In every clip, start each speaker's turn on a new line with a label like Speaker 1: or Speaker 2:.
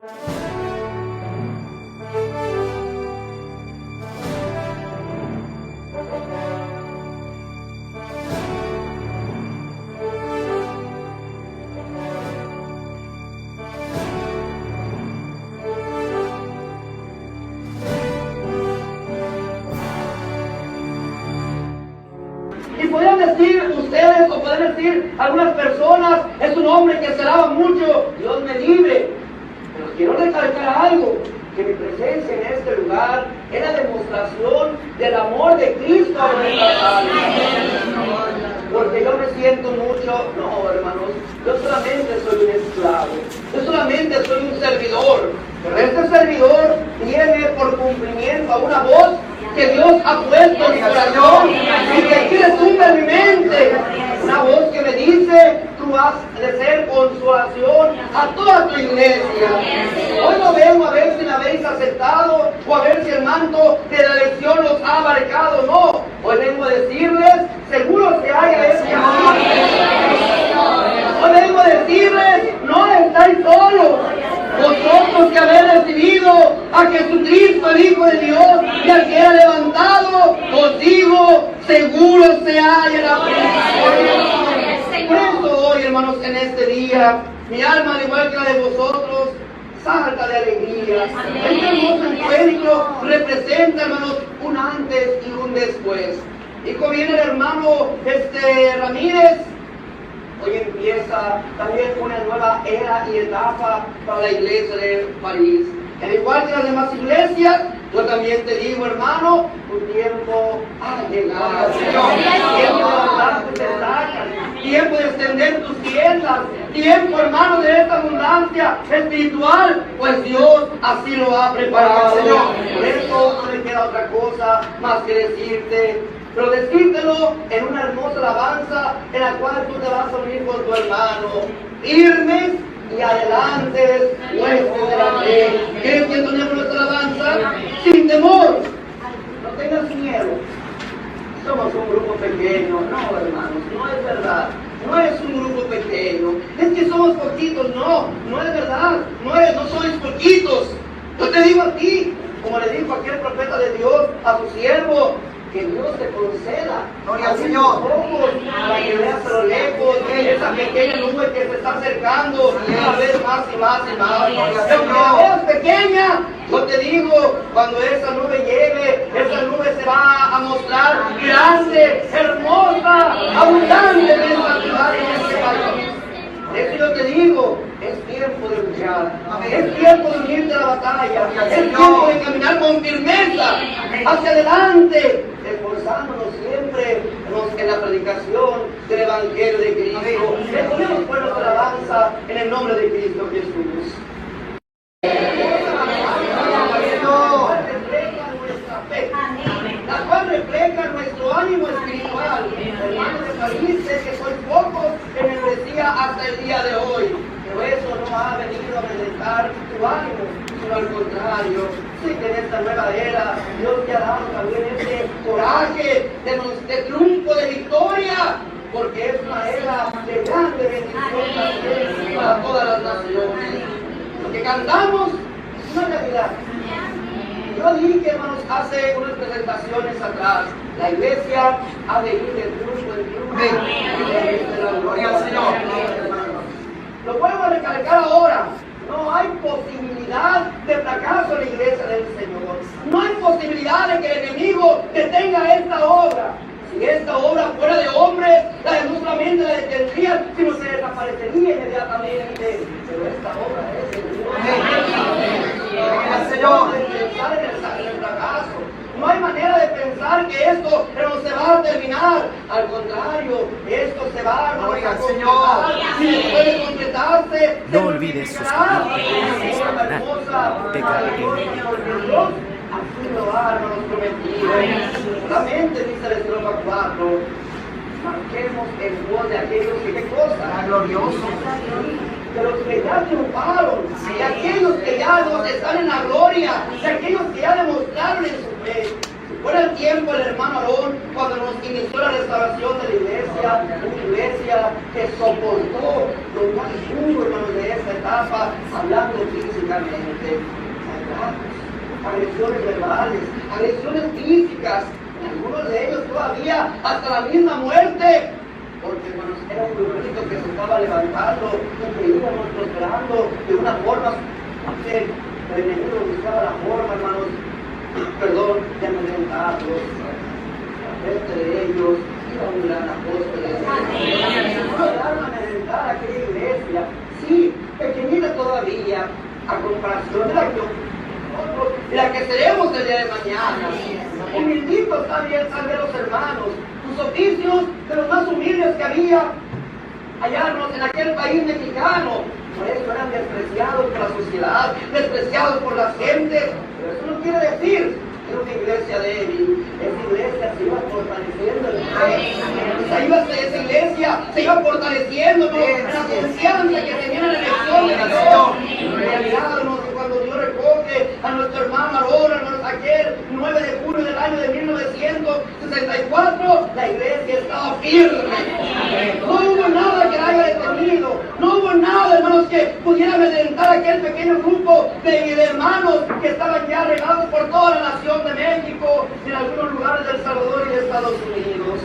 Speaker 1: Y pueden decir ustedes, o pueden decir algunas personas, es un hombre que se alaba mucho, Dios me libre. Pero quiero recalcar algo, que mi presencia en este lugar es la demostración del amor de Cristo a nuestras almas. Porque yo me siento mucho, no hermanos, yo solamente soy un esclavo, yo solamente soy un servidor. Pero este servidor tiene por cumplimiento a una voz que Dios ha puesto en mi corazón y que aquí retumba en mi mente. Una voz que me dice, tú has de ser consolación a toda tu iglesia. Hoy no vengo a ver si me habéis aceptado o a ver si el manto de la elección los ha abarcado. No, hoy vengo a decirles, seguro que haya ese amor. Hoy vengo a decirles, no estáis solos. Vosotros que habéis recibido a Jesucristo, el Hijo de Dios, y al que era levantado, os digo, seguro se halla la prisión. Por eso hoy, hermanos, en este día, mi alma, al igual que la de vosotros, salta de alegría. Este hermoso encuentro representa, hermanos, un antes y un después. Y como viene el hermano Ramírez, hoy empieza también una nueva era y etapa para la iglesia de París. Al igual que las demás iglesias, yo también te digo, hermano, tu tiempo ha llegado. Tiempo de levantar tus estacas, tiempo de extender tus tiendas, tiempo, hermano, de esta abundancia espiritual, pues Dios así lo ha preparado. Por eso no me queda otra cosa más que decirte, pero decírtelo en una hermosa alabanza en la cual tú te vas a unir con tu hermano, firmes y adelante, huestes de la fe. ¿Quieres que entonemos nuestra alabanza? Sin temor, no tengas miedo. Somos un grupo pequeño. No, hermanos, no es verdad. No es un grupo pequeño. Es que somos poquitos. No, no es verdad. No sois poquitos. Yo te digo a ti, como le dijo aquel profeta de Dios a su siervo, que Dios te conceda, gloria al Señor, ojos para que veas a lo lejos esa pequeña nube que se está acercando cada vez más y más y más. Aunque la veas pequeña, yo te digo, cuando esa nube llegue, esa nube se va a mostrar grande, hermosa, abundante en esta ciudad y en este país. Eso yo te digo, es tiempo de luchar, es tiempo de unirte a la batalla, es tiempo de caminar con firmeza hacia adelante, esforzándonos siempre en la predicación del Evangelio de Cristo. Le ponemos pues nuestra alabanza en el nombre de Cristo Jesús. La cual refleja nuestro ánimo espiritual. Hermanos de París, sé que sois pocos en membresía hasta el día de hoy, pero eso no ha venido a aumentar tu ánimo, sino al contrario. Sé que en esta nueva era Dios te ha dado también ese coraje de triunfo, de victoria, porque es una era de grande bendición también para todas las naciones. Lo que cantamos es una realidad. Yo dije, hermanos, hace unas presentaciones atrás, la iglesia ha de ir de triunfo en triunfo. Gloria al Señor. Lo vuelvo a recalcar ahora. No hay posibilidad de fracaso en la iglesia del Señor. No hay posibilidad de que el enemigo detenga esta obra. Si esta obra fuera de hombres, no solamente la detendrían, sino se desaparecería inmediatamente. Pero esta obra es de Dios. Señor, en el fracaso. No hay manera de pensar que esto no se va a terminar. Al contrario, esto se va a completar. Si puede completarse,
Speaker 2: no olvides suscribirte a este canal.
Speaker 1: Porque Dios así lo ha prometido. Solamente dice el estrofa 4. Marquemos el gol de aquellos que, ¿qué cosa? Gloriosos. De los que ya triunfaron, de aquellos que ya están en la gloria, de aquellos que ya demostraron en su fe. Fue el tiempo del hermano Aarón cuando nos inició la restauración de la iglesia, una iglesia que soportó lo más duro, hermanos, de esta etapa, hablando físicamente. Agresiones verbales, agresiones físicas, algunos de ellos todavía hasta la misma muerte, porque hermanos, era un grupito que se estaba levantando y que íbamos prosperando de una forma que el enemigo buscaba la forma, hermanos, de amedrentarlos. Frente de ellos iba un gran apóstol de Dios. No llegaron a amedrentar a aquella iglesia, sí, pequeñita todavía, a comparación de la que seremos el día de mañana. Humilditos también los hermanos, sus oficios de los más humildes que había allá en aquel país mexicano. Por eso eran despreciados por la sociedad, despreciados por la gente. Pero eso no quiere decir que era una iglesia débil. Esa iglesia se iba fortaleciendo. Esa iglesia se iba fortaleciendo, ¿no? En la confianza que tenía en la elección de Dios. En realidad, cuando Dios recoge a nuestro hermano Aarón, aquel 9 de junio del año de 1964, la iglesia estaba firme. No hubo nada que la haya detenido. No hubo nada, hermanos, que pudiera amedrentar a aquel pequeño grupo de hermanos que estaban ya regados por toda la nación de México, en algunos lugares del Salvador y de Estados Unidos.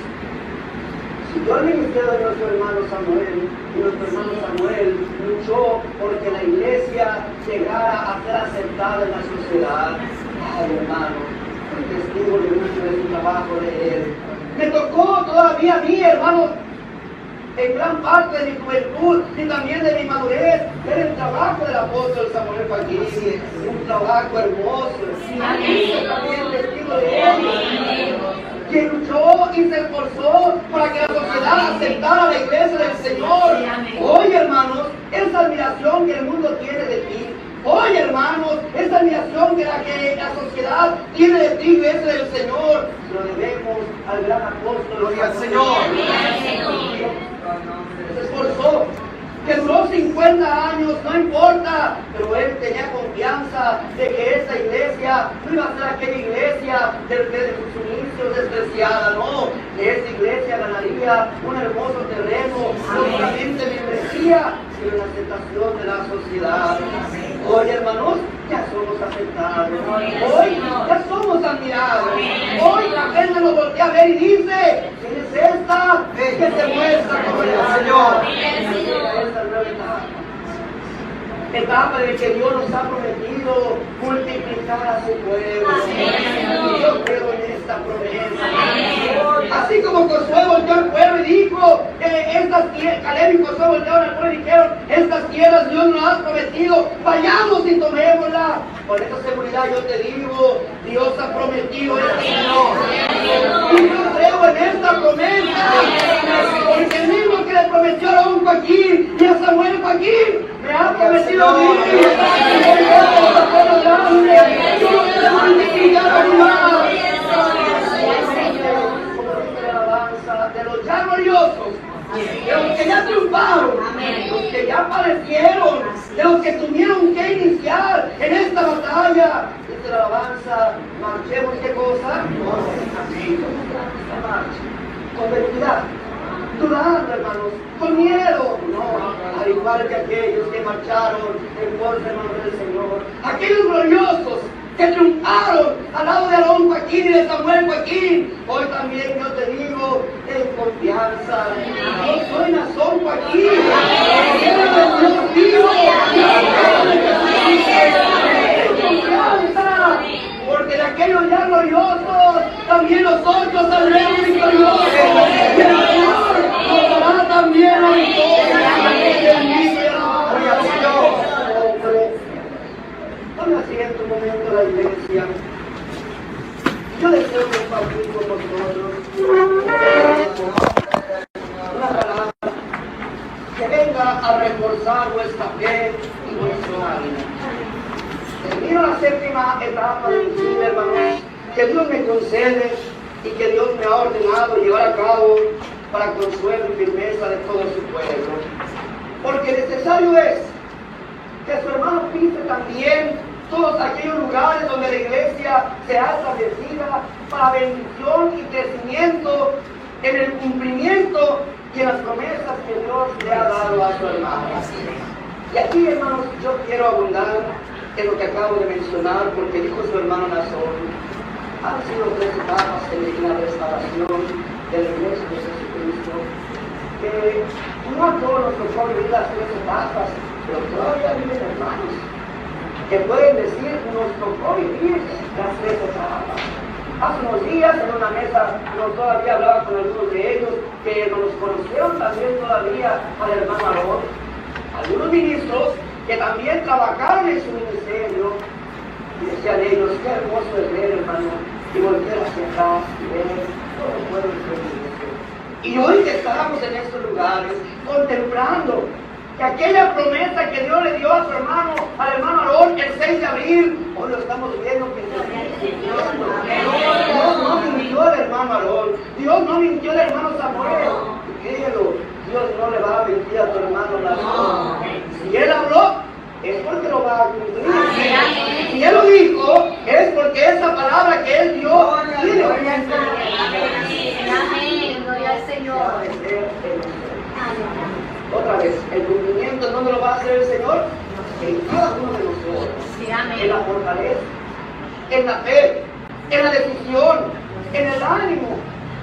Speaker 1: Siguió el ministerio de nuestro hermano Samuel, y nuestro hermano Samuel luchó porque la iglesia llegara a ser aceptada en la sociedad. Ay, hermano, soy testigo de mucho de su trabajo de él. Me tocó todavía a mí, hermano, en gran parte de mi juventud y también de mi madurez, ver el trabajo del apóstol Samuel Joaquín, un trabajo hermoso. También testigo de él, que luchó y se esforzó para que la sociedad aceptara la iglesia del Señor. Oye, hermanos, esa admiración que el mundo tiene de ti, oye, hermanos, esa admiración que la sociedad tiene de ti, iglesia del Señor, lo debemos al gran apóstol. Gloria al Señor. Se esforzó, que duró 50 años, no importa, pero él tenía confianza de que esa iglesia no iba a ser aquella iglesia de sus inicios despreciada, no, que esa iglesia ganaría un hermoso terreno, no solamente membresía, sino la aceptación de la sociedad. Hoy, hermanos, ya somos aceptados, hoy ya somos admirados, hoy la gente nos voltea a ver y dice: ¿quién es esta que se muestra como el Señor? Etapa de que Dios nos ha prometido multiplicar a su pueblo. Yo creo en esta promesa. Así como Josué volteó al pueblo y dijo, estas tierras, Caleb y Josué voltearon al pueblo y dijeron: estas tierras Dios nos ha prometido, vayamos y tomémosla. Con esta seguridad yo te digo, Dios ha prometido esta tierra. Y yo creo en esta promesa, porque el mismo que le prometió a Aarón Joaquín y a Samuel Joaquín, me ha prometido a mí. Yo no quiero multiplicar a mi más. De los ya gloriosos, de los que ya triunfaron, de los que ya aparecieron, de los que tuvieron que iniciar en esta batalla. Desde la alabanza, marchemos, ¿qué cosa? Con velocidad, dudando, hermanos, con miedo, no, al igual que aquellos que marcharon en pos del nombre del Señor, aquellos gloriosos que triunfaron al lado de Aarón Joaquín y de Samuel Joaquín. Hoy también yo te digo, en confianza, yo soy Nazón Joaquín, Dios vivo, en confianza, porque de aquellos ya gloriosos, también nosotros saldremos victoriosos, y el Señor nos dará también la victoria. Tome asiento un momento la iglesia. Yo deseo compartir con vosotros una palabra que venga a reforzar vuestra fe y vuestro ánimo. Termino la séptima etapa de mi vida, hermanos, que Dios me concede y que Dios me ha ordenado llevar a cabo para consuelo y firmeza de todo su pueblo. Porque necesario es que su hermano pise también todos aquellos lugares donde la iglesia se ha establecida para bendición y crecimiento en el cumplimiento y en las promesas que Dios le ha dado a su hermano. Y aquí, hermanos, yo quiero abundar en lo que acabo de mencionar, porque dijo su hermano Nazón, han sido 3 etapas en la restauración de la iglesia de Jesucristo, que no a todos nos tocó vivir las 3 etapas, pero todavía viven hermanos que pueden decir, nos tocó vivir las 3 etapas. Hace unos días en una mesa todavía hablaba con algunos de ellos que nos conocieron también todavía al hermano Aarón, algunos ministros que también trabajaron en su ministerio, y decían ellos, qué hermoso es ver, hermano, y volver hacia atrás y ver todo el pueblo de Cristo. Y hoy que estábamos en estos lugares contemplando que aquella promesa que Dios le dio a su hermano, al hermano Aarón, el 6 de abril, hoy lo estamos viendo que está cumpliendo. Dios no mintió al hermano Aarón, Dios no mintió al hermano Samuel. Y créelo, Dios no le va a mentir a tu hermano Nazón. Si él habló, es porque lo va a cumplir. Si él lo dijo, es porque esa palabra que él dio tiene que otra vez, el cumplimiento, ¿en dónde lo va a hacer el Señor? En cada uno de nosotros. En la fortaleza, en la fe, en la decisión, en el ánimo,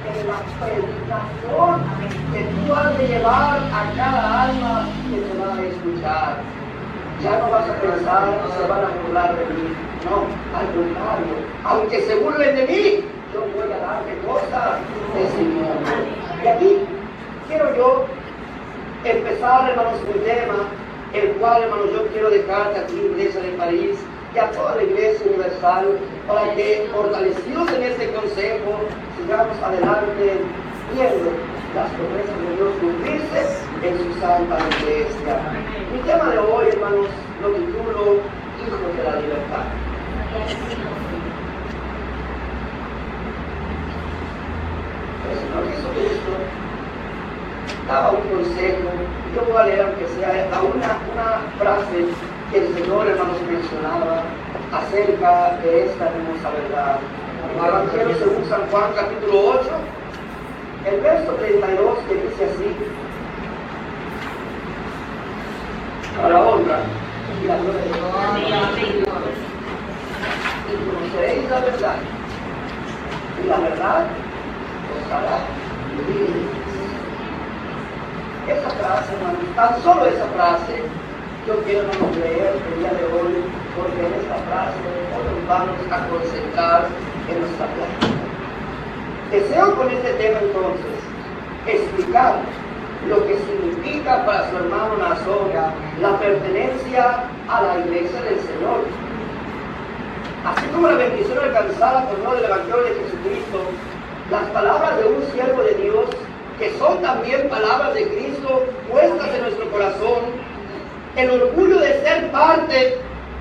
Speaker 1: en la predicación que tú has de llevar a cada alma que te va a escuchar. Ya no vas a pensar que se van a burlar de mí. No, al contrario, aunque se burlen de mí, yo voy a darte cosas de testimonio. Y aquí quiero yo empezar, hermanos, un tema, el cual, hermanos, yo quiero dejarte aquí, Iglesia de París, y a toda la Iglesia Universal, para que, fortalecidos en este consejo, sigamos adelante viendo las promesas de Dios cumplirse en su santa iglesia. Mi tema de hoy, hermanos, lo titulo Hijos de la Libertad. El Señor Jesucristo daba un consejo. Yo voy a leer, aunque sea una frase que el Señor, hermanos, mencionaba acerca de esta hermosa verdad. En el Evangelio según San Juan, capítulo 8, el verso 32, que dice así: para la honra y la gloria de Dios. Y conoceréis la verdad, y la verdad os hará libres. Esa frase, hermanos, tan solo esa frase, yo quiero leer el día de hoy, porque en esta frase hoy nos vamos a concentrar en nuestra plática. Deseo con este tema entonces explicar lo que significa para su hermano Nazón la pertenencia a la iglesia del Señor. Así como la bendición alcanzada por medio del Evangelio de Jesucristo, las palabras de un siervo de Dios, que son también palabras de Cristo puestas en nuestro corazón, el orgullo de ser parte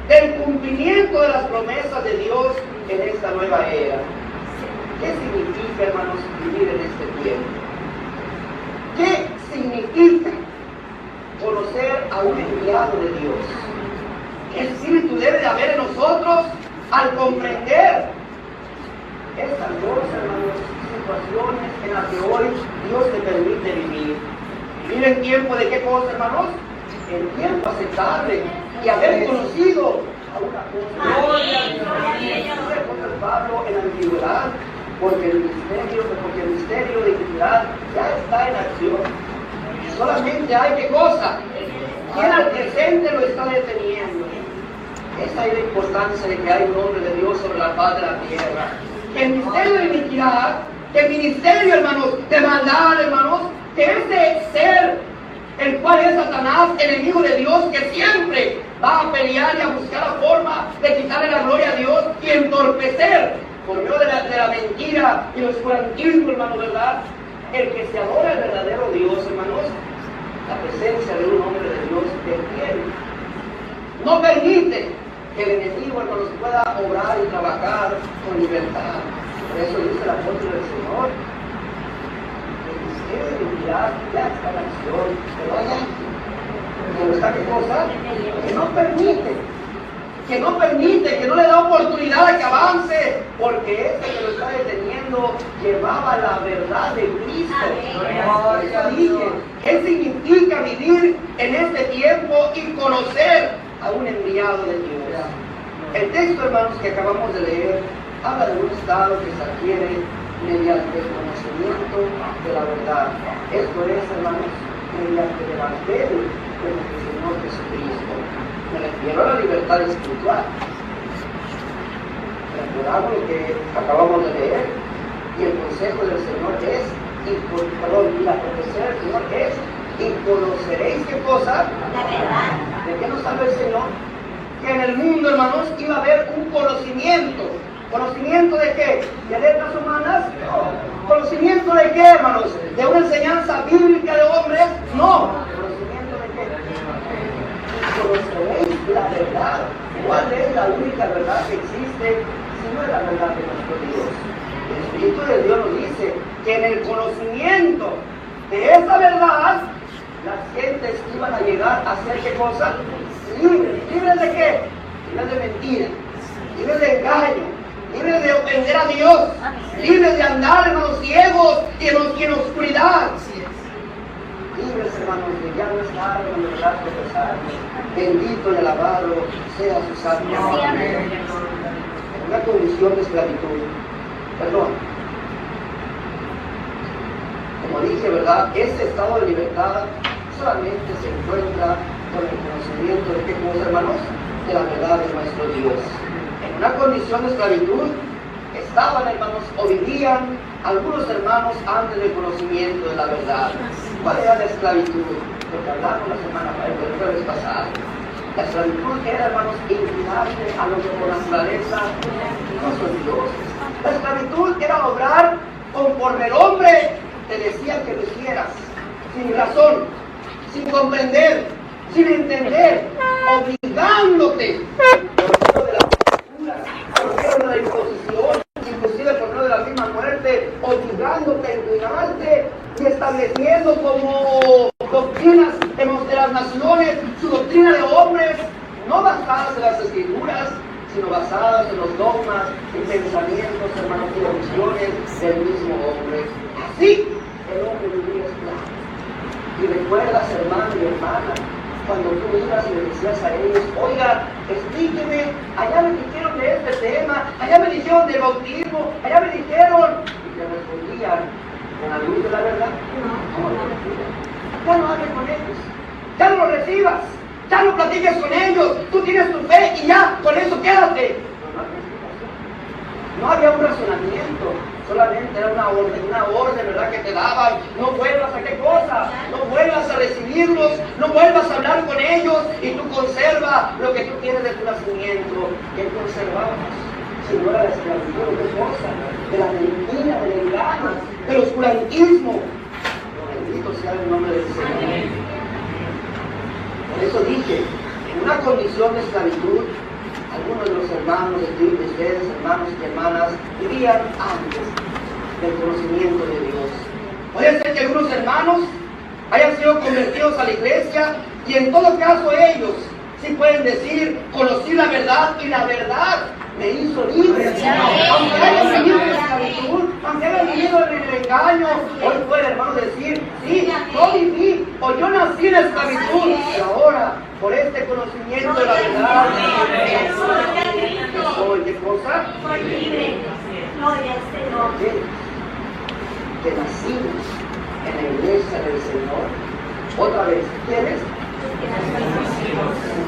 Speaker 1: del cumplimiento de las promesas de Dios en esta nueva era. ¿Qué significa, hermanos, vivir en este tiempo? ¿Qué significa conocer a un enviado de Dios? ¿Qué espíritu debe de haber en nosotros al comprender estas dos, hermanos, situaciones en las que hoy Dios te permite vivir? ¿Vivir en tiempo de qué cosa, hermanos? En tiempo aceptable y haber conocido a una cosa. Gloria a Dios. Pablo en la antigüedad, porque el misterio de iniquidad ya está en acción. Solamente hay qué cosa, quien al presente lo está deteniendo. Esa es la importancia de que hay un hombre de Dios sobre la faz de la tierra. Que el misterio de iniquidad, que el ministerio, hermanos, de maldad, hermanos, que ese ser, el cual es Satanás, enemigo de Dios, que siempre va a pelear y a buscar la forma de quitarle la gloria a Dios y entorpecer por medio de la mentira y el oscurantismo, hermanos, ¿verdad? El que se adora al verdadero Dios, hermanos, la presencia de un hombre de Dios detiene. No permite que el enemigo, hermanos, pueda obrar y trabajar con libertad. Por eso dice el apóstol del Señor: el misterio de iniquidad ya está en acción, pero hay algo. ¿Pero está qué cosa? Que no permite que no permite, que no le da oportunidad a que avance, porque este que lo está deteniendo llevaba la verdad de Cristo. ¿Qué significa vivir en este tiempo y conocer a un enviado de Dios? El texto, hermanos, que acabamos de leer habla de un estado que se adquiere mediante el conocimiento de la verdad. Esto es, hermanos, mediante el Evangelio de nuestro Señor Jesucristo. Me refiero a la libertad espiritual. Recordamos lo que acabamos de leer, y el consejo del Señor es, la profecía del Señor es, y conoceréis qué cosa.
Speaker 2: La verdad.
Speaker 1: ¿De qué nos habla el Señor? Que en el mundo, hermanos, iba a haber un conocimiento. ¿Conocimiento de qué? ¿De letras humanas? No. ¿Conocimiento de qué, hermanos? ¿De una enseñanza bíblica de hombres? No. ¿Conocimiento de qué? Conoceréis la verdad. ¿Cuál es la única verdad que existe si no es la verdad de nuestro Dios? El Espíritu de Dios nos dice que en el conocimiento de esa verdad, las gentes iban a llegar a ser ¿qué cosa? Libres. ¿Libres de qué? Libres de mentira, libres de engaño, libres de ofender a Dios, libres de andar, hermanos, ciegos y en oscuridad. Libres, hermanos, de ya no estar en el verdad profesar. Bendito y alabado sea su santo nombre. En una condición de esclavitud. Perdón. Como dije, ¿verdad? Este estado de libertad solamente se encuentra con el conocimiento de qué cosa, hermanos, de la verdad de nuestro Dios. En una condición de esclavitud estaban, hermanos, o vivían algunos hermanos antes del conocimiento de la verdad. ¿Cuál era la esclavitud? Lo que hablamos la jueves pasado. La esclavitud era, hermanos, inclinarse a lo que por naturaleza no son dioses. La esclavitud era obrar conforme el hombre te decía que lo hicieras, sin razón, sin comprender, sin entender, obligándote por medio de la cultura, por medio de la imposición, inclusive por medio de la misma muerte, obligándote a inclinarte y estableciendo como doctrinas de las naciones, su doctrina de hombres, no basadas en las escrituras, sino basadas en los dogmas y pensamientos, hermanos, y opciones del mismo hombre. Así el hombre vivía esclavo. Y recuerdas, hermano y hermana, cuando tú ibas y le decías a ellos, oiga, explíqueme, allá me dijeron de este tema, allá me dijeron del bautismo, allá me dijeron, y te respondían con la luz de la verdad, ya no hables con ellos, ya no lo recibas, ya no platiques con ellos, tú tienes tu fe y ya, con eso quédate. No había un razonamiento, solamente era una orden, ¿verdad?, que te daban. No vuelvas a qué cosa, no vuelvas a recibirlos, no vuelvas a hablar con ellos y tú conserva lo que tú tienes de tu nacimiento. ¿Qué conservamos? Si no era la esclavitud, ¿qué cosa? De la mentira, del engaño, del oscurantismo. Bendito sea el nombre del Señor. Por eso dije, en una condición de esclavitud, algunos de los hermanos de ustedes, hermanos y hermanas, vivían antes del conocimiento de Dios. Puede ser que algunos hermanos hayan sido convertidos a la iglesia y en todo caso ellos sí pueden decir, conocí la verdad y la verdad me hizo libre. Aunque hayan vivido en la esclavitud, aunque hayan vivido en el engaño, hoy puede, hermano, decir, sí, yo viví o yo nací en la esclavitud, y ahora, por este conocimiento de la verdad, soy, ¿qué cosa?
Speaker 2: Soy libre. Gloria al Señor.
Speaker 1: Que nacimos en la iglesia del Señor. Otra vez, ¿quiénes?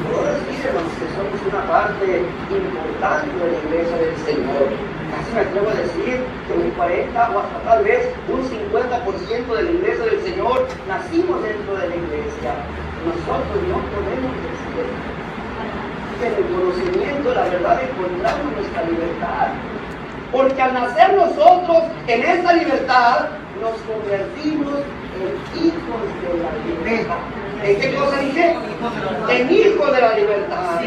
Speaker 1: Ahora sí, hermanos, que somos una parte importante de la iglesia del Señor. Casi me atrevo a decir que un 40 o hasta tal vez un 50% de la iglesia del Señor nacimos dentro de la iglesia. Nosotros no podemos decir que en el conocimiento de la verdad encontramos nuestra libertad. Porque al nacer nosotros en esta libertad nos convertimos en hijos de la libertad. ¿En qué cosa dije? En hijos de la libertad.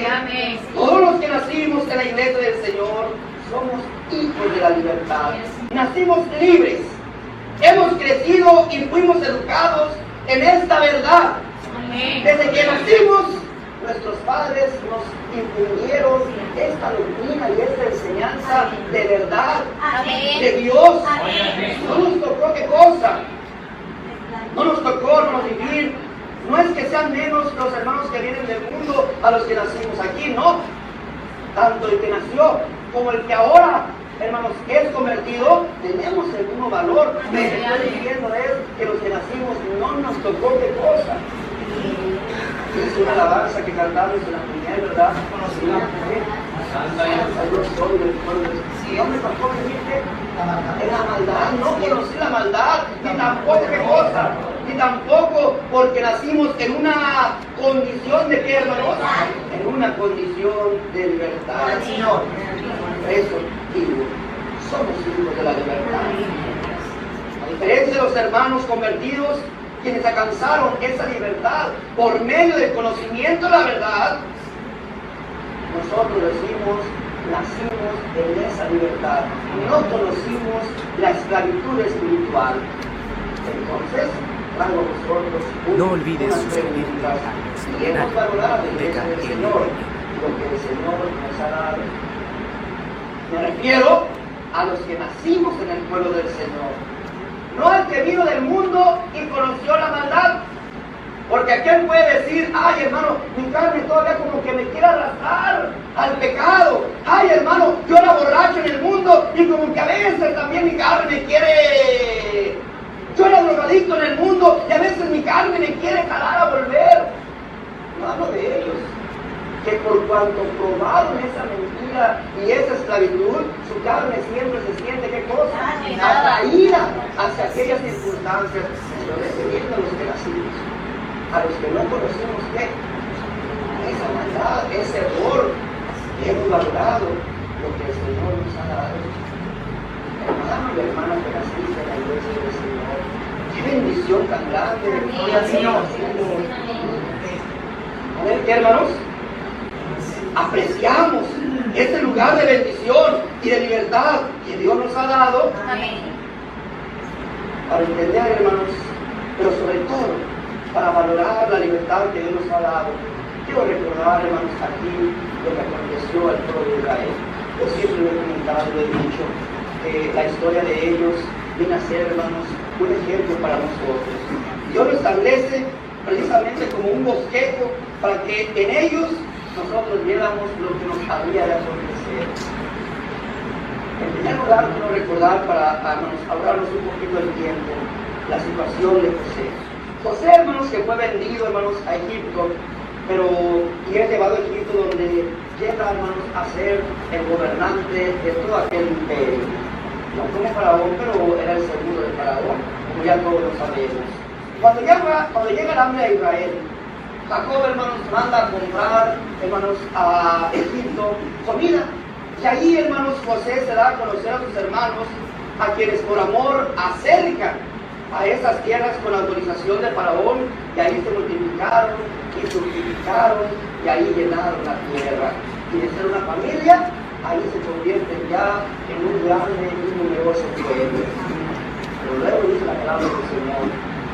Speaker 1: Todos los que nacimos en la iglesia del Señor somos hijos de la libertad. Nacimos libres. Hemos crecido y fuimos educados en esta verdad. Desde que nacimos, nuestros padres nos infundieron esta doctrina y esta enseñanza de verdad, de Dios. No nos tocó qué cosa, no nos tocó vivir. No es que sean menos los hermanos que vienen del mundo a los que nacimos aquí, no. Tanto el que nació como el que ahora, hermanos, es convertido, tenemos el mismo valor. Lo que estoy diciendo es que los que nacimos no nos tocó qué cosa. Es una alabanza que cantamos en la primera, ¿verdad? Santa yo soy del pueblo. No me tocó vivir en la maldad, no conocí la maldad, ni tampoco qué cosa, ni tampoco porque nacimos en una condición de qué, hermanos, en una condición de libertad. Señor, eso digo, somos hijos de la libertad. A diferencia de los hermanos convertidos, quienes alcanzaron esa libertad por medio del conocimiento de la verdad, nosotros decimos, nacimos en esa libertad, no conocimos la esclavitud espiritual. Entonces, traigo a vosotros
Speaker 2: no olvides suscribirte a
Speaker 1: y hemos valorado en el Señor lo que el Señor nos ha dado. Me refiero a los que nacimos en el pueblo del Señor, no al que vino del mundo y conoció la maldad. Porque aquel puede decir, ay hermano, mi carne todavía como que me quiere arrastrar al pecado. Ay hermano, yo era borracho en el mundo y como que a veces también mi carne me quiere... Yo era drogadicto en el mundo y a veces mi carne me quiere jalar a volver. No hablo de ellos, que por cuanto probaron esa mentira y esa esclavitud, su carne siempre se siente, ¿qué cosa? Atraída hacia aquellas circunstancias. Estoy refiriendo a los que nacimos, a los que no conocemos qué, esa maldad, ese error, que hemos valorado lo que el Señor nos ha dado. Hermano y hermana que naciste en la iglesia del Señor, qué bendición tan grande. Gloria al Señor. A ver, ¿qué, hermanos? Apreciamos este lugar de bendición y de libertad que Dios nos ha dado. Amén. Para entender, hermanos, pero sobre todo para valorar la libertad que Dios nos ha dado. Quiero recordar, hermanos, aquí lo que aconteció al pueblo de Israel. Yo siempre lo he comentado, lo he dicho, que la historia de ellos viene a ser, hermanos, un ejemplo para nosotros. Dios lo establece precisamente como un bosquejo para que en ellos nosotros viéramos lo que nos había de acontecer. En primer lugar, quiero recordar para ahorrarnos un poquito el tiempo, la situación de José. José, hermanos, que fue vendido, hermanos, a Egipto, y es llevado a Egipto donde llega, hermanos, a ser el gobernante de todo aquel imperio. No como Faraón, pero era el segundo de Faraón, como ya todos lo sabemos. Cuando llega el hambre a Israel, Jacob, hermanos, manda a comprar, hermanos, a Egipto comida. Y ahí, hermanos, José se da a conocer a sus hermanos, a quienes por amor acercan a esas tierras con autorización de Faraón, y ahí se multiplicaron y fructificaron, y ahí llenaron la tierra. Y de ser una familia, ahí se convierten ya en un grande y numeroso pueblo. Pero luego dice la palabra del Señor,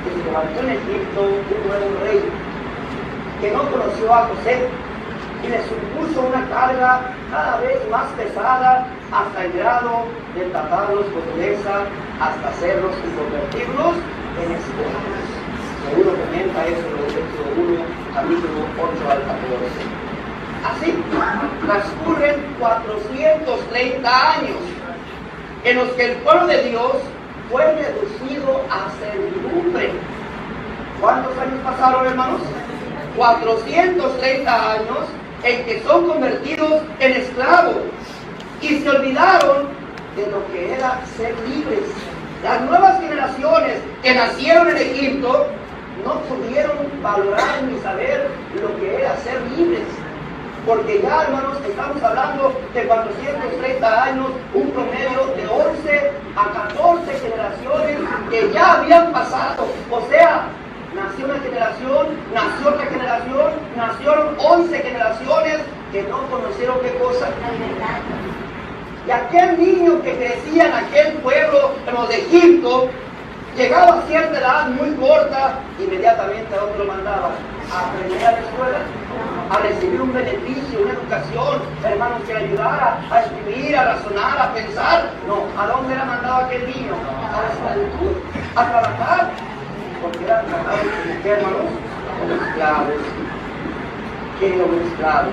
Speaker 1: que se levantó en Egipto un nuevo rey, que no conoció a José, y le supuso una carga cada vez más pesada hasta el grado de tratarlos con dureza, hasta hacerlos y convertirlos en esclavos. Seguro comenta eso en el Éxodo 1, capítulo 8 al 14. Así transcurren 430 años en los que el pueblo de Dios fue reducido a servidumbre. ¿Cuántos años pasaron, hermanos? 430 años en que son convertidos en esclavos y se olvidaron de lo que era ser libres. Las nuevas generaciones que nacieron en Egipto no pudieron valorar ni saber lo que era ser libres, porque ya, hermanos, estamos hablando de 430 años, un promedio de 11 a 14 generaciones que ya habían pasado. O sea, nació una generación, nació otra generación, nacieron 11 generaciones que no conocieron qué cosa. Y aquel niño que crecía en aquel pueblo, en los de Egipto, llegaba a cierta edad muy corta, inmediatamente a dónde lo mandaba, a aprender a la escuela. a recibir un beneficio, una educación, hermanos, que le ayudara a escribir, a razonar, a pensar. No, ¿a dónde era mandado aquel niño? A la esclavitud, a trabajar, porque eran tratados como, ¿qué, hermanos? Como esclavos. ¿Qué era un esclavo?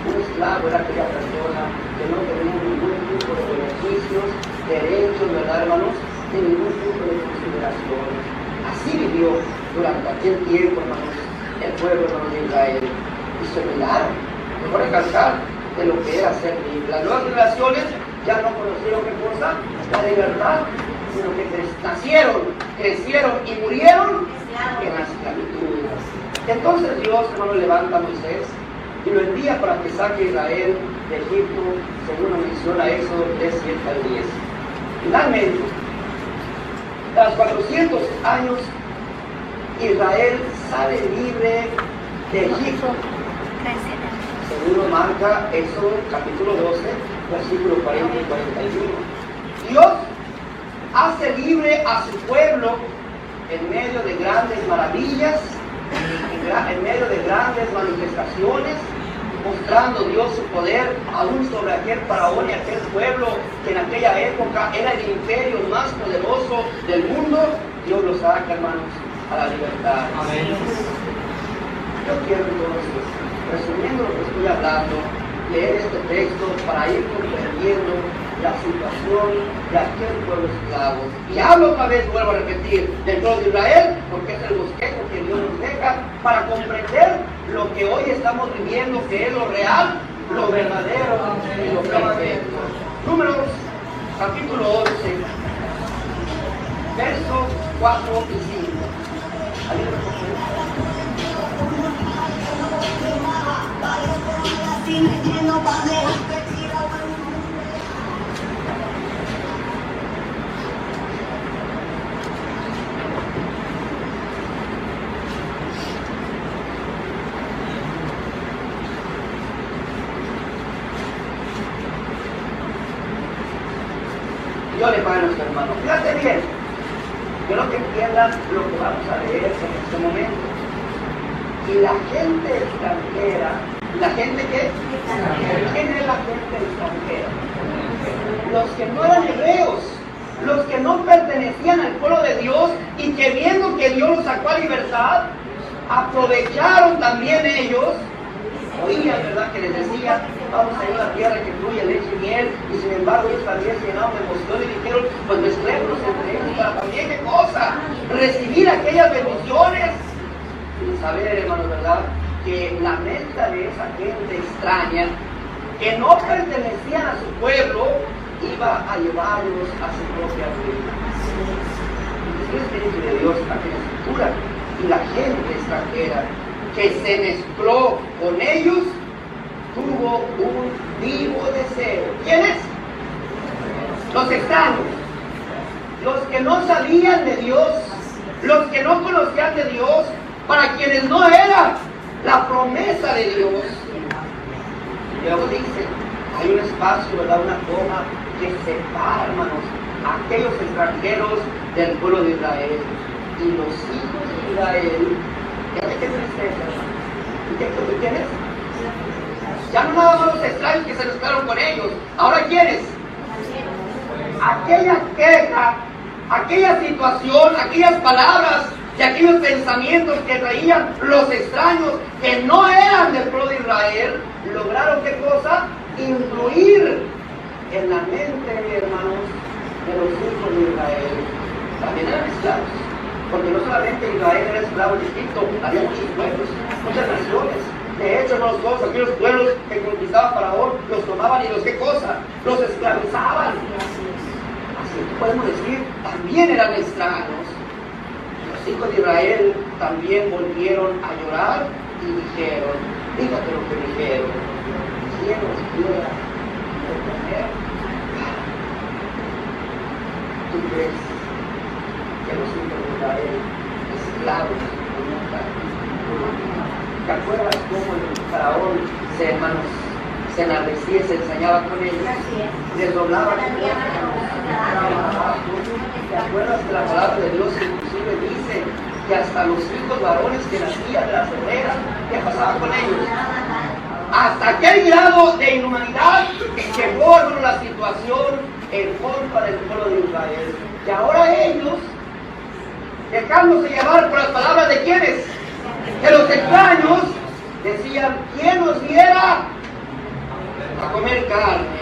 Speaker 1: Un esclavo era aquella persona que no tenía ningún tipo de beneficios, derechos, ¿verdad, hermanos? De ningún tipo de consideración. Así vivió durante aquel tiempo, hermanos, el pueblo, hermanos, de Israel. Y se olvidaron, mejor recalcar, de lo que era ser libre. Las nuevas generaciones ya no conocieron qué cosa, la libertad, sino que nacieron, crecieron y murieron en la esclavitud. Entonces Dios, hermano, levanta a Moisés y lo envía para que saque a Israel de Egipto, según lo menciona Éxodo 3, 7 al 10. Finalmente, tras 400 años, Israel sale libre de Egipto, según lo marca Éxodo capítulo 12, versículos 40 y 41. Dios hace libre a su pueblo en medio de grandes maravillas, en medio de grandes manifestaciones, mostrando Dios su poder aún sobre aquel faraón y aquel pueblo que en aquella época era el imperio más poderoso del mundo. Dios los saca, hermanos, a la libertad. Amén. Yo quiero entonces, resumiendo lo que estoy hablando, leer este texto para ir comprendiendo la situación de aquel pueblo esclavo. Y hablo otra vez, vuelvo a repetir, del pueblo de Israel, porque es el bosquejo que Dios nos deja para comprender lo que hoy estamos viviendo, que es lo real, lo verdadero y lo perfecto. Números, capítulo 11, versos 4 y 5. Dios le pague a nuestro hermano. Fíjate bien, quiero que entiendan lo que vamos a leer en este momento. Y la gente extranjera, ¿la gente qué? ¿Quién es la gente extranjera? Los que no eran hebreos, los que no pertenecían al pueblo de Dios y que viendo que Dios los sacó a libertad, aprovecharon también ellos. Oían, ¿verdad? Que les decía, vamos a ir a la tierra que fluye leche y miel, y sin embargo ellos también se llenaron de emoción y dijeron, pues mezclémonos entre ellos para también, ¿qué cosa? Recibir aquellas bendiciones. Y saber, hermanos, ¿verdad? Que la meta de esa gente extraña, que no pertenecían a su pueblo, iba a llevarlos a su propia ruina. El Espíritu de Dios aquí en la Escritura, y la gente extranjera que se mezcló con ellos, tuvo un vivo deseo. ¿Quiénes? Los extraños, los que no sabían de Dios, los que no conocían de Dios, para quienes no era la promesa de Dios. Y luego dice, hay un espacio, ¿verdad? Una coma que separa, hermanos, a aquellos extranjeros del pueblo de Israel. Y los hijos de Israel, fíjate qué tristeza, hermano. ¿Y quiénes? Ya no nada más los extraños que se mezclaron con ellos. Ahora, ¿quiénes? Aquella queja, aquella situación, aquellas palabras y aquellos pensamientos que traían los extraños que no eran del pueblo de Israel, lograron ¿qué cosa? Influir en la mente, hermanos, de los hijos de Israel. También eran esclavos, porque no solamente Israel era esclavo en Egipto, había muchos pueblos, muchas naciones. De hecho, hermanos, todos aquellos pueblos que conquistaba Faraón, los tomaban y los ¿qué cosa? Los esclavizaban. Así que podemos decir, también eran extraños. Los hijos de Israel también volvieron a llorar y dijeron, fíjate lo que dijeron, ¿quién nos quiera detener? ¿Tú crees que los hijos de Israel, esclavos, ¿te acuerdas cómo el faraón se enardecía y se ensañaba con ellos? Les doblaba la ¿te acuerdas que la palabra de Dios inclusive dice que hasta los hijos varones que nacían de las obreras, ¿qué pasaba con ellos? Hasta aquel grado de inhumanidad llegó, hermano, la situación en contra del pueblo de Israel. Y ahora ellos, dejándose llevar por las palabras de quienes, de los extraños, decían: ¿quién nos diera a comer carne?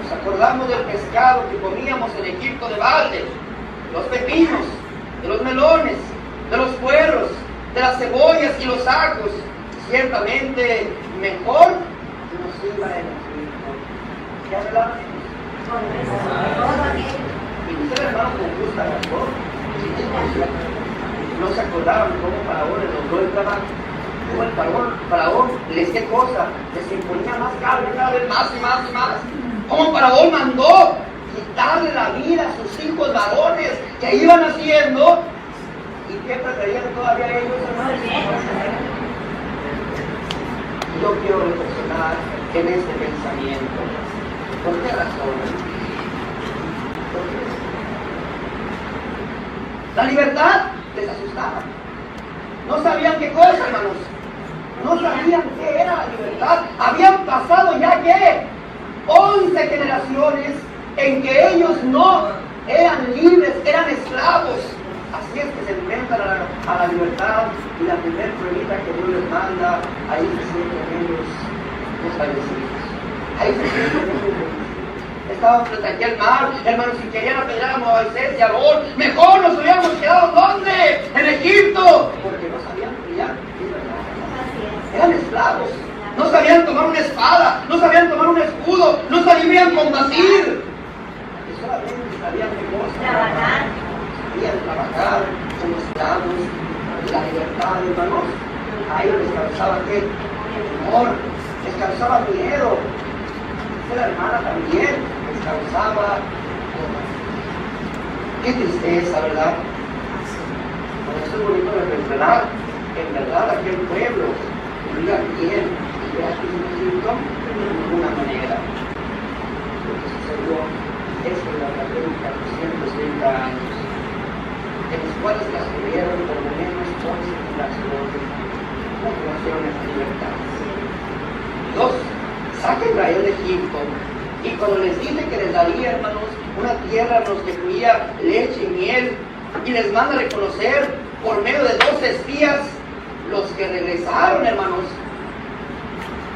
Speaker 1: Nos acordamos del pescado que comíamos en Egipto de balde, los pepinos, de los melones, de los puerros, de las cebollas y los ajos. Ciertamente mejor nos iba en Egipto. ¿Qué hablaban? Y ustedes, hermanos, con justa razón, no se acordaban cómo Faraón les logró el trabajo. Cómo el Faraón les qué cosa, les imponía más carne cada vez más y más y más. Cómo Faraón mandó quitarle la vida a sus hijos varones que iban haciendo. ¿Y qué preferían todavía ellos, hermanos? Yo quiero reflexionar en este pensamiento. ¿Por qué razón? ¿Por qué? La libertad les asustaba. No sabían qué cosa, hermanos. No sabían qué era la libertad. Habían pasado ya que 11 generaciones en que ellos no eran libres, eran esclavos. Así es que se enfrentan a la libertad, y la primera pruebita que Dios les manda, ahí se sienten ellos desfallecidos. Ahí se sienten ellos. Estaban frente a aquel mar, hermanos, si querían apedrear a Moisés y a Aarón, mejor nos hubiéramos quedado, ¿dónde? En Egipto, porque no sabían pelear, eran esclavos, no sabían tomar una espada, no sabían tomar un escudo, no sabían combatir, y solamente sabían qué cosa, sabían trabajar como esclavos. La libertad, hermanos, a ellos les causaba qué temor, les causaba miedo. La hermana también les causaba qué tristeza, ¿verdad? Por eso es bonito reflexionar. En verdad, aquel pueblo vivía bien, y gratis en Egipto, de ninguna manera. Lo que sucedió es que durante 430 años, en los cuales transcurrieron por lo menos 11 generaciones, no conocieron esa libertad. Dos, saca a Israel de Egipto, y cuando les dice que les daría, hermanos, una tierra en los que fluía leche y miel, y les manda a reconocer por medio de 12 espías, los que regresaron, hermanos,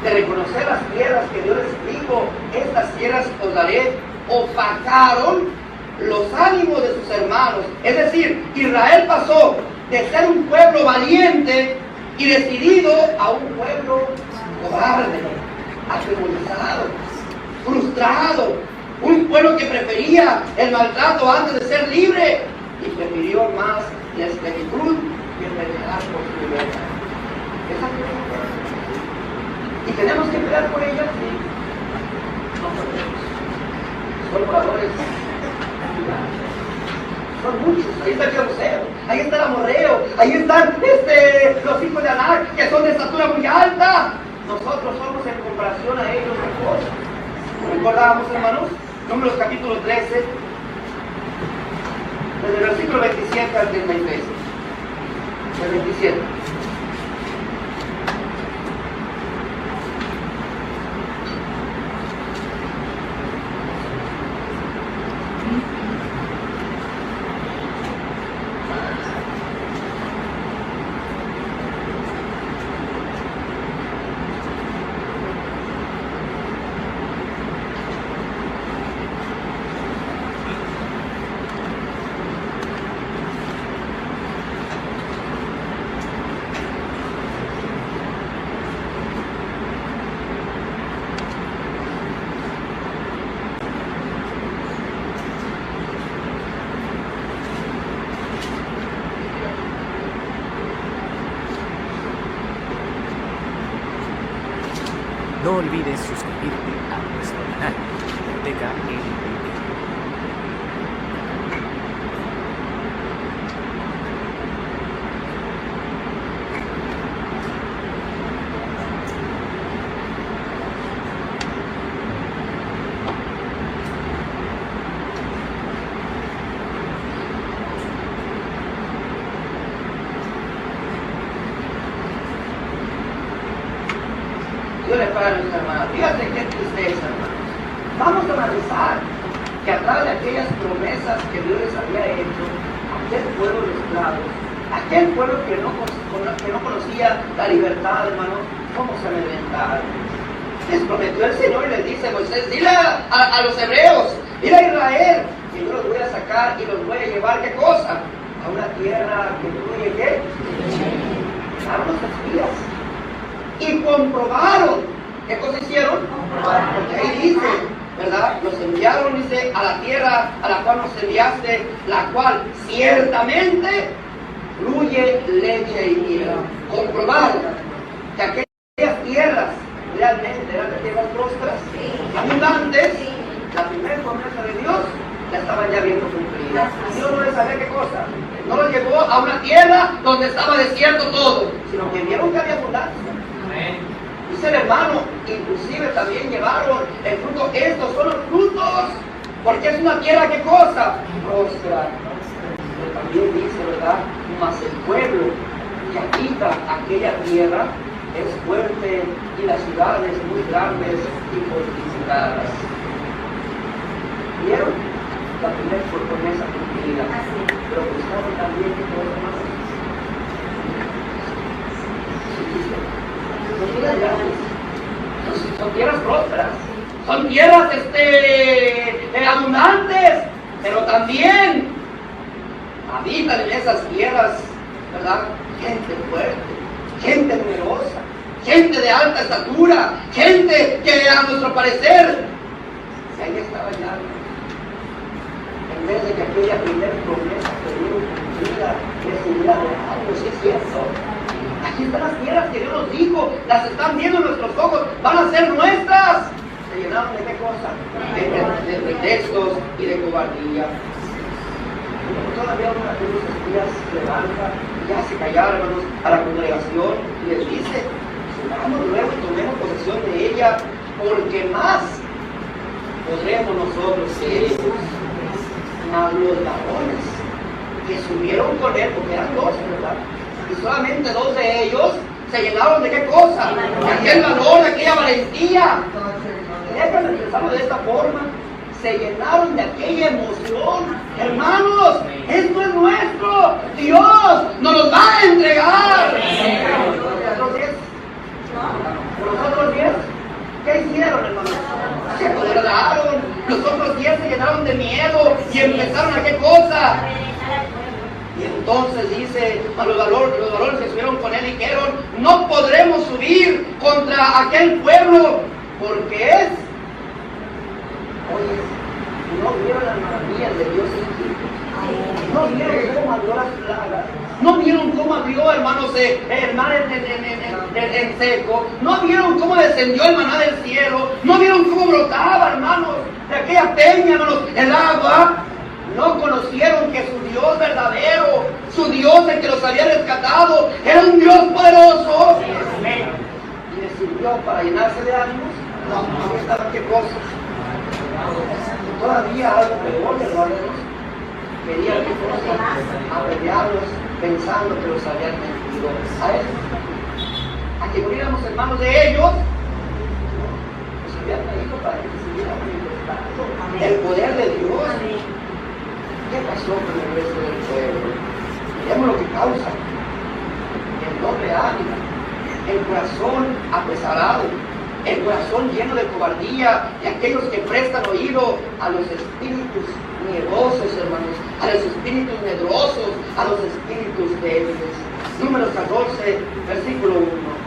Speaker 1: de reconocer las tierras que Dios les dijo: estas tierras os daré, opacaron los ánimos de sus hermanos. Es decir, Israel pasó de ser un pueblo valiente y decidido a un pueblo cobarde, atemorizado, frustrado, un pueblo que prefería el maltrato antes de ser libre y prefirió más la esclavitud que pelear por su libertad. Y tenemos que pelear por ella, sí. No podemos. Son moradores, son muchos. Ahí está el Jebuseo, ahí está el Amorreo, ahí están los hijos de Anac, que son de estatura muy alta. Nosotros somos, en comparación a ellos, mejor. ¿Recordábamos, hermanos? Números capítulo 13, desde el versículo 27 al 33. El 27.
Speaker 2: No olvides suscribirte a nuestro canal, Biblioteca LPP.
Speaker 1: Vamos a analizar que a través de aquellas promesas que Dios les había hecho, aquel pueblo de esclavos, aquel pueblo que no conocía la libertad, hermanos, cómo se amedrentaron. Les prometió el Señor y les dice: Moisés, dile a los hebreos, dile a Israel, que yo los voy a sacar y los voy a llevar, ¿qué cosa? A una tierra que fluye, ¿qué? Llegaron los espías y comprobaron. ¿Qué cosa hicieron? Porque ahí dice, ¿verdad? Los enviaron, dice, a la tierra a la cual nos enviaste, la cual ciertamente fluye leche y miel. Comprobaron que aquellas tierras realmente eran tierras prósperas, abundantes. La primera promesa de Dios la estaban ya viendo cumplida. Dios no les sabía qué cosa. No los llevó a una tierra donde estaba desierto todo, sino que vieron que había abundancia. Dice el hermano, inclusive también llevaron el fruto. Estos son los frutos, porque es una tierra, ¿qué cosa? Próspera. Pero también dice, ¿verdad? Mas el pueblo que habita aquella tierra es fuerte y las ciudades muy grandes y fortificadas. ¿Vieron? La primera promesa cumplida. Pero buscaron también que todo más. Son tierras grandes, son tierras prósperas, son tierras abundantes, pero también habitan en esas tierras, ¿verdad? Gente fuerte, gente numerosa, gente de alta estatura, gente que a nuestro parecer, si ahí estaba ya, en vez de que aquella primera promesa que Dios cumplida les hubiera dejado, si es cierto. Aquí están las tierras que Dios nos dijo, las están viendo en nuestros ojos, van a ser nuestras. ¿Se llenaron de qué cosa? De pretextos y de cobardía. Todavía una de los espías se levanta y ya se callaron, hermanos, a la congregación y les dice: subamos luego y tomemos posesión de ella, porque más podremos nosotros que ellos. Mas los varones que subieron con él, porque eran 12, ¿verdad? Y solamente 2 de ellos se llenaron de qué cosa, de aquel valor, de aquella valentía. Déjenme pensarlo de esta forma: se llenaron de aquella emoción. Hermanos, esto es nuestro, Dios nos los va a entregar. ¿Los otros 10? ¿Qué hicieron, hermanos? Se apoderaron. Los otros 10 se llenaron de miedo y empezaron a qué cosa. Y entonces dice, a los valores que subieron con él dijeron: no podremos subir contra aquel pueblo, porque es. Oye, no vieron las maravillas de Dios en Egipto. No vieron cómo abrió las plagas. No vieron cómo abrió, hermanos, el mar en seco. No vieron cómo descendió el maná del cielo. No vieron cómo brotaba, hermanos, de aquella peña, hermanos, el agua. No conocieron que su Dios verdadero, su Dios el que los había rescatado, era un Dios poderoso. ¿Y les sirvió para llenarse de ánimos? No, ahí estaban qué cosas. Todavía algo peor, hermanos. Querían qué cosas, apedrearlos pensando que los habían mentido. A eso, a que muriéramos hermanos de ellos, los habían traído para que se siguieran manifestando el poder de Dios. ¿Qué pasó con el resto del pueblo? Miremos lo que causa: el doble ánimo, el corazón apesarado, el corazón lleno de cobardía, y aquellos que prestan oído a los espíritus miedosos, hermanos, a los espíritus medrosos, a los espíritus débiles. Números 14, versículo 1.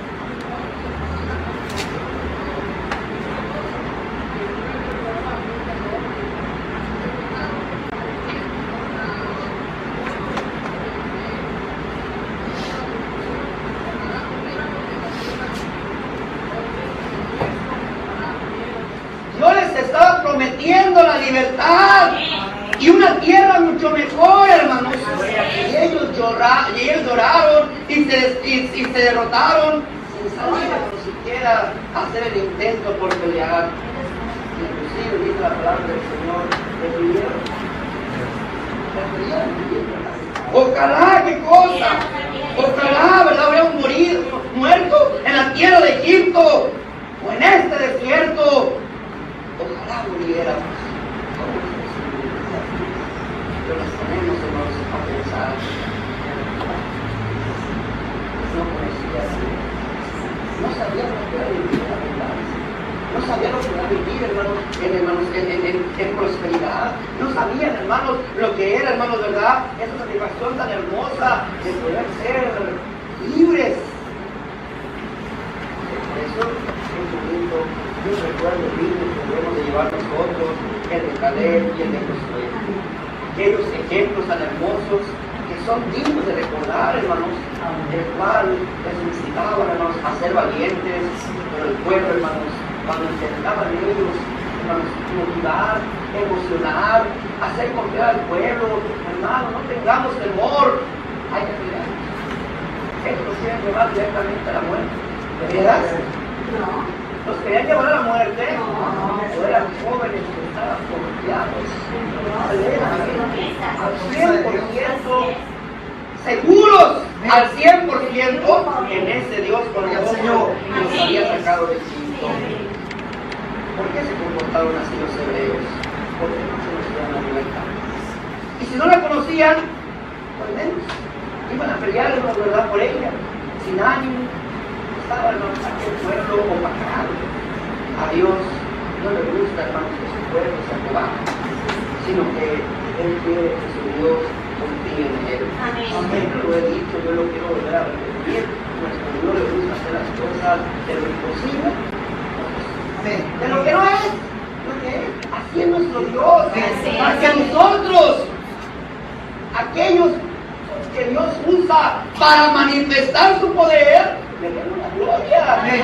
Speaker 1: Prometiendo la libertad y una tierra mucho mejor, hermanos. Y ellos lloraron y se derrotaron sin salir ni siquiera hacer el intento por pelear. Inclusive dice la palabra del Señor: ojalá, qué cosa, ojalá, ¿verdad?, hubiéramos muerto en la tierra de Egipto o en este desierto. Ojalá ya muriéramos. ¿Cómo es posible? Pero nos ponemos, hermanos, a pensar. No conocía a Dios. No sabía lo que era vivir en abundancia. No sabían lo que era vivir, hermanos, en prosperidad. No sabían, hermanos, lo que era, hermanos, ¿verdad? Esa satisfacción tan hermosa de poder ser libres. Por eso es bonito, un recuerdo lindo que debemos de llevar nosotros, el de Caleb y el de Josué. Aquellos ejemplos tan hermosos que son dignos de recordar, hermanos, el cual les incitaban, hermanos, a ser valientes, pero el pueblo, hermanos, cuando intentaban ellos, hermanos, motivar, emocionar, hacer confiar al pueblo, hermanos, no tengamos temor, hay que cuidarnos. Estos nos quieren llevar directamente a la muerte, ¿de veras? No. ¿Los querían llevar a la muerte? No. O eran jóvenes que estaban confiados, al 100%, seguros al 100% en ese Dios poderoso que los había sacado de Egipto. ¿Por qué se comportaron así los hebreos? Porque no conocían la libertad. Y si no la conocían, pues menos. Iban a pelear, ¿verdad?, por ella, sin ánimo. Estaba, hermanos, aquel pueblo opacado. A Dios no le gusta, hermanos, que su pueblo se acobaje, sino que Él quiere que su Dios confíe en Él. Amén. Lo he dicho, yo lo quiero volver a repetir. Nuestro Dios le gusta hacer las cosas de lo imposible. De lo que no es, lo que es. Así es nuestro Dios. Para que nosotros, aquellos que Dios usa para manifestar su poder, le demos la gloria. Amén.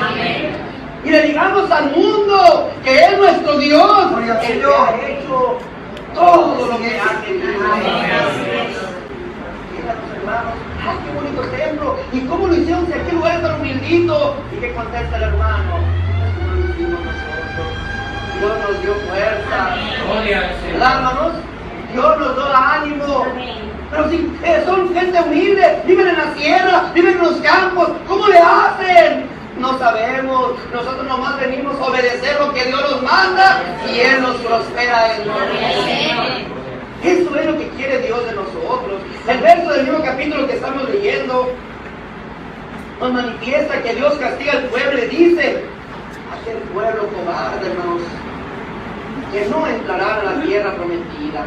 Speaker 1: Y le digamos al mundo que es nuestro Dios, el que ha hecho todo lo que ha querido. Díganos, hermanos, ¡ay, qué bonito templo! ¿Y cómo lo hicieron si aquel lugar es tan humildito? ¿Y qué contesta el hermano? No lo hicimos nosotros. Dios nos dio fuerza. ¿Verdad, hermanos? Dios nos da ánimo. Pero si son gente humilde, viven en la sierra, viven en los campos, ¿cómo le hacen? No sabemos. Mismos nomás venimos a obedecer lo que Dios nos manda y Él nos prospera en nosotros. Eso es lo que quiere Dios de nosotros. El verso del mismo capítulo que estamos leyendo nos manifiesta que Dios castiga al pueblo y dice: aquel pueblo cobarde, hermanos, que no entrarán a la tierra prometida.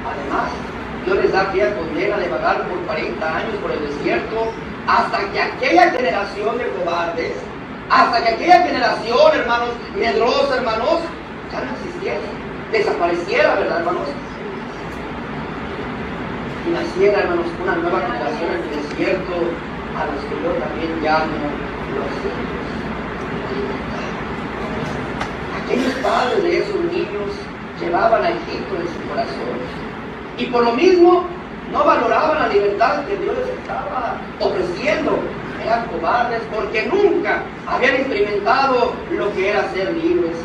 Speaker 1: Además, Dios les da aquella condena de vagar por 40 años por el desierto, hasta que aquella generación de cobardes, hasta que aquella generación, hermanos, medrosa, hermanos, ya no existiera, desapareciera, ¿verdad, hermanos? Y naciera, hermanos, una nueva generación en el desierto, a los que yo también llamo los hijos de libertad. Aquellos padres de esos niños llevaban a Egipto en su corazón, y por lo mismo no valoraban la libertad que Dios les estaba ofreciendo. Eran cobardes porque nunca habían experimentado lo que era ser libres.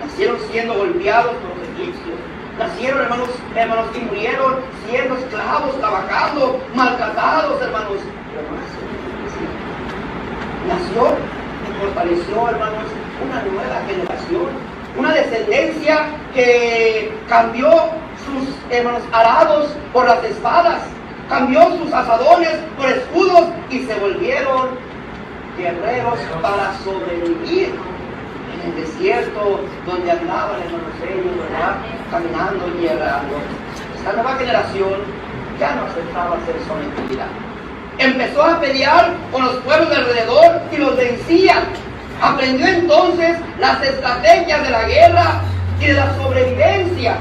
Speaker 1: Nacieron siendo golpeados por los egipcios. Nacieron, hermanos, y murieron siendo esclavos, trabajando, maltratados, hermanos. Pero nació y fortaleció, hermanos, una nueva generación, una descendencia que cambió sus, hermanos, arados por las espadas, cambió sus asadones por escudos y se volvieron guerreros para sobrevivir en el desierto donde andaban, hermanos, ellos, ¿verdad?, caminando y guerreando. Esta nueva generación ya no aceptaba ser sometida. Empezó a pelear con los pueblos de alrededor y los vencía. Aprendió entonces las estrategias de la guerra y de la sobrevivencia,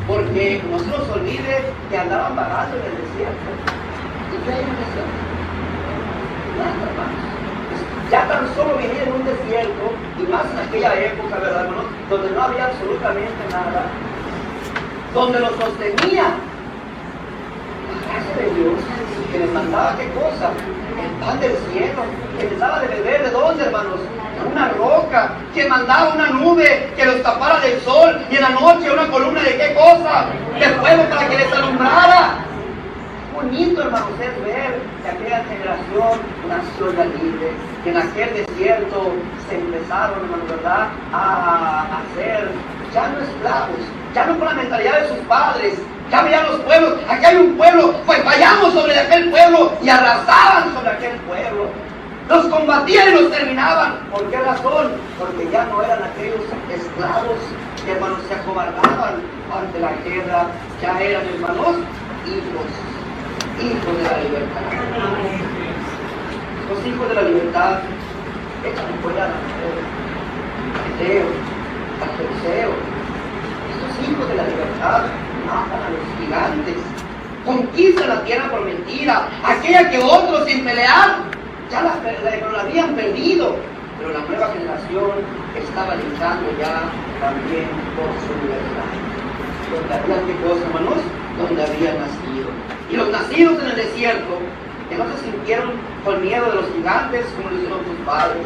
Speaker 1: porque no se nos olvide que andaban vagando en el desierto. ¿Y qué hay en el desierto? Nada, hermanos. Ya tan solo vivir en un desierto, y más en aquella época, ¿verdad, hermanos?, donde no había absolutamente nada, donde los sostenía la gracia de Dios, que les mandaba qué cosa, el pan del cielo, que les daba de beber, ¿de dónde, hermanos? Una roca, que mandaba una nube que los tapara del sol, y en la noche una columna de qué cosa, de fuego para que les alumbrara. Bonito, hermanos, es ver que aquella generación nació ya libre, que en aquel desierto se empezaron, hermanos, ¿verdad?, a hacer ya no esclavos, ya no con la mentalidad de sus padres. Ya veían los pueblos, aquí hay un pueblo, pues vayamos sobre aquel pueblo, y arrasaban sobre aquel pueblo. Los combatían y los terminaban. ¿Por qué razón? Porque ya no eran aquellos esclavos que, hermanos, se acobardaban ante la guerra. Ya eran, hermanos, hijos de la libertad. Los hijos de la libertad echan fuera a Meteo, a Perseo. Estos hijos de la libertad matan a los gigantes, conquistan la tierra prometida, aquella que otros sin pelear ya la habían perdido, pero la nueva generación estaba luchando ya también por su libertad. Donde había, ¿qué cosa, hermanos? Donde habían nacido. Y los nacidos en el desierto, que no se sintieron con miedo de los gigantes como lo hicieron sus padres,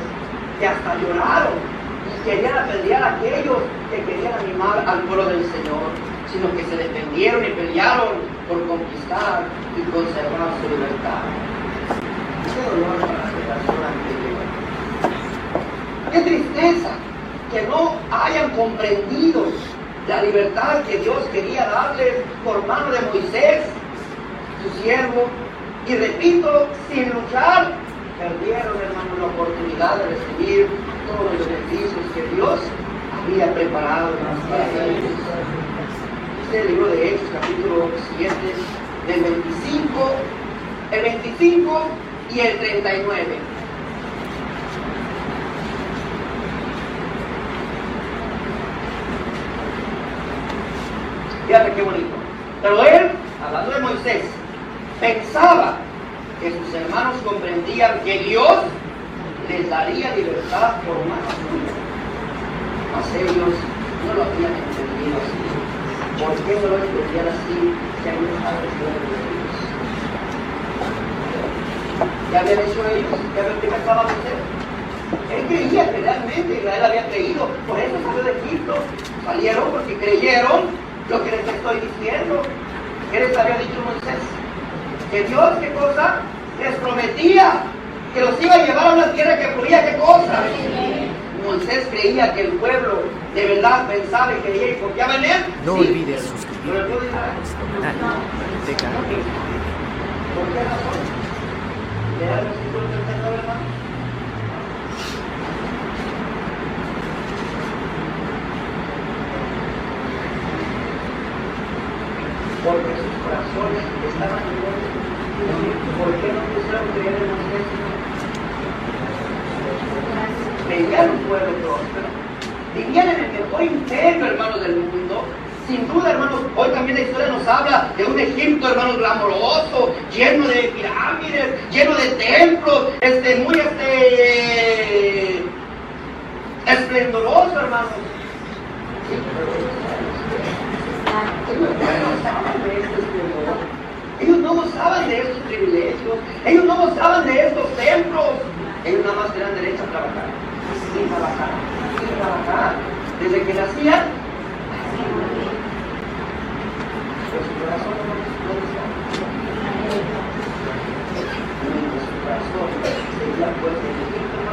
Speaker 1: que hasta lloraron y querían apedrear a aquellos que querían animar al pueblo del Señor, sino que se defendieron y pelearon por conquistar y conservar su libertad. ¡Qué dolor para la generación anterior! ¡Qué tristeza que no hayan comprendido la libertad que Dios quería darles por mano de Moisés, su siervo! Y repito, sin luchar, perdieron, hermano, la oportunidad de recibir todos los beneficios que Dios había preparado para ellos. El libro de Hechos, capítulo 7, del 25 y el 39. Fíjate qué bonito. Pero él, hablando de Moisés, pensaba que sus hermanos comprendían que Dios les daría libertad por mano suya. Mas ellos no lo habían entendido así. ¿Por qué no lo entendían así? Si hay una versión de Dios. ¿Ya habían hecho ellos? ¿Ya ven qué acaban de hacer? Él creía que realmente Israel había creído, por eso salió de Egipto. Salieron porque creyeron lo que les estoy diciendo. ¿Qué les había dicho Moisés? Que Dios, ¿qué cosa? Les prometía que los iba a llevar a una tierra que fluía, ¿qué cosa? Moisés creía que el pueblo de verdad pensaba y creía y confiaba en él.
Speaker 2: No
Speaker 1: sí,
Speaker 2: olvides suscribirte a nuestro canal.
Speaker 1: ¿Por qué razón? ¿Lea el versículo 39, hermano? Porque sus corazones estaban en ¿por qué no quisieron creer en Moisés? Veían un pueblo próspero, vivían en el mejor imperio, hermanos, del mundo. Sin duda, hermanos, hoy también la historia nos habla de un Egipto, hermanos, glamoroso, lleno de pirámides, lleno de templos, muy esplendoroso, hermanos. Ellos no gozaban de estos privilegios, ellos no gozaban de estos templos. Ellos nada más tenían derecho a trabajar, sin trabajar, sin trabajar. Desde que nacían, pero su corazón no está. Su corazón seguía puesto en Egipto,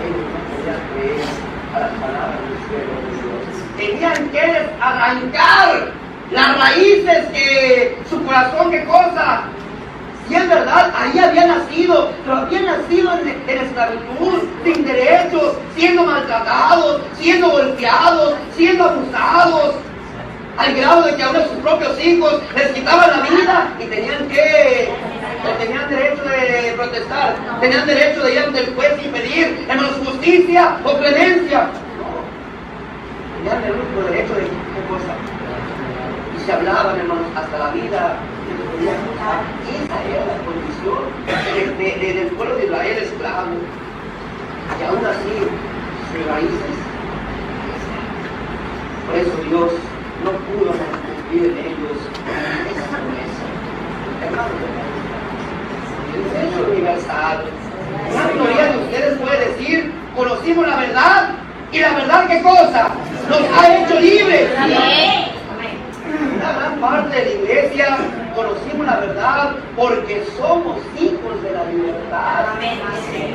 Speaker 1: ellos no podían creer a las palabras del cielo de Dios. Tenían que arrancar las raíces que su corazón, ¿qué cosa? Si es verdad, ahí había nacido, pero había nacido en esclavitud, sin derechos, siendo maltratados, siendo golpeados, siendo abusados, al grado de que ahora sus propios hijos les quitaban la vida y tenían derecho de protestar, tenían derecho de ir ante el juez y pedir, hermanos, justicia o clemencia. No, tenían el único derecho de qué cosa. Y se hablaban, hermanos, hasta la vida. Esa era la condición del pueblo de Israel esclavo. Y aún así, sus raíces. Por eso Dios no pudo cumplir en ellos esa promesa. Hermanos, el derecho universal. La mayoría de ustedes puede decir, conocimos la verdad, y la verdad, ¿qué cosa? Nos ha hecho libres. Una gran parte de la iglesia conocimos la verdad porque somos hijos de la libertad.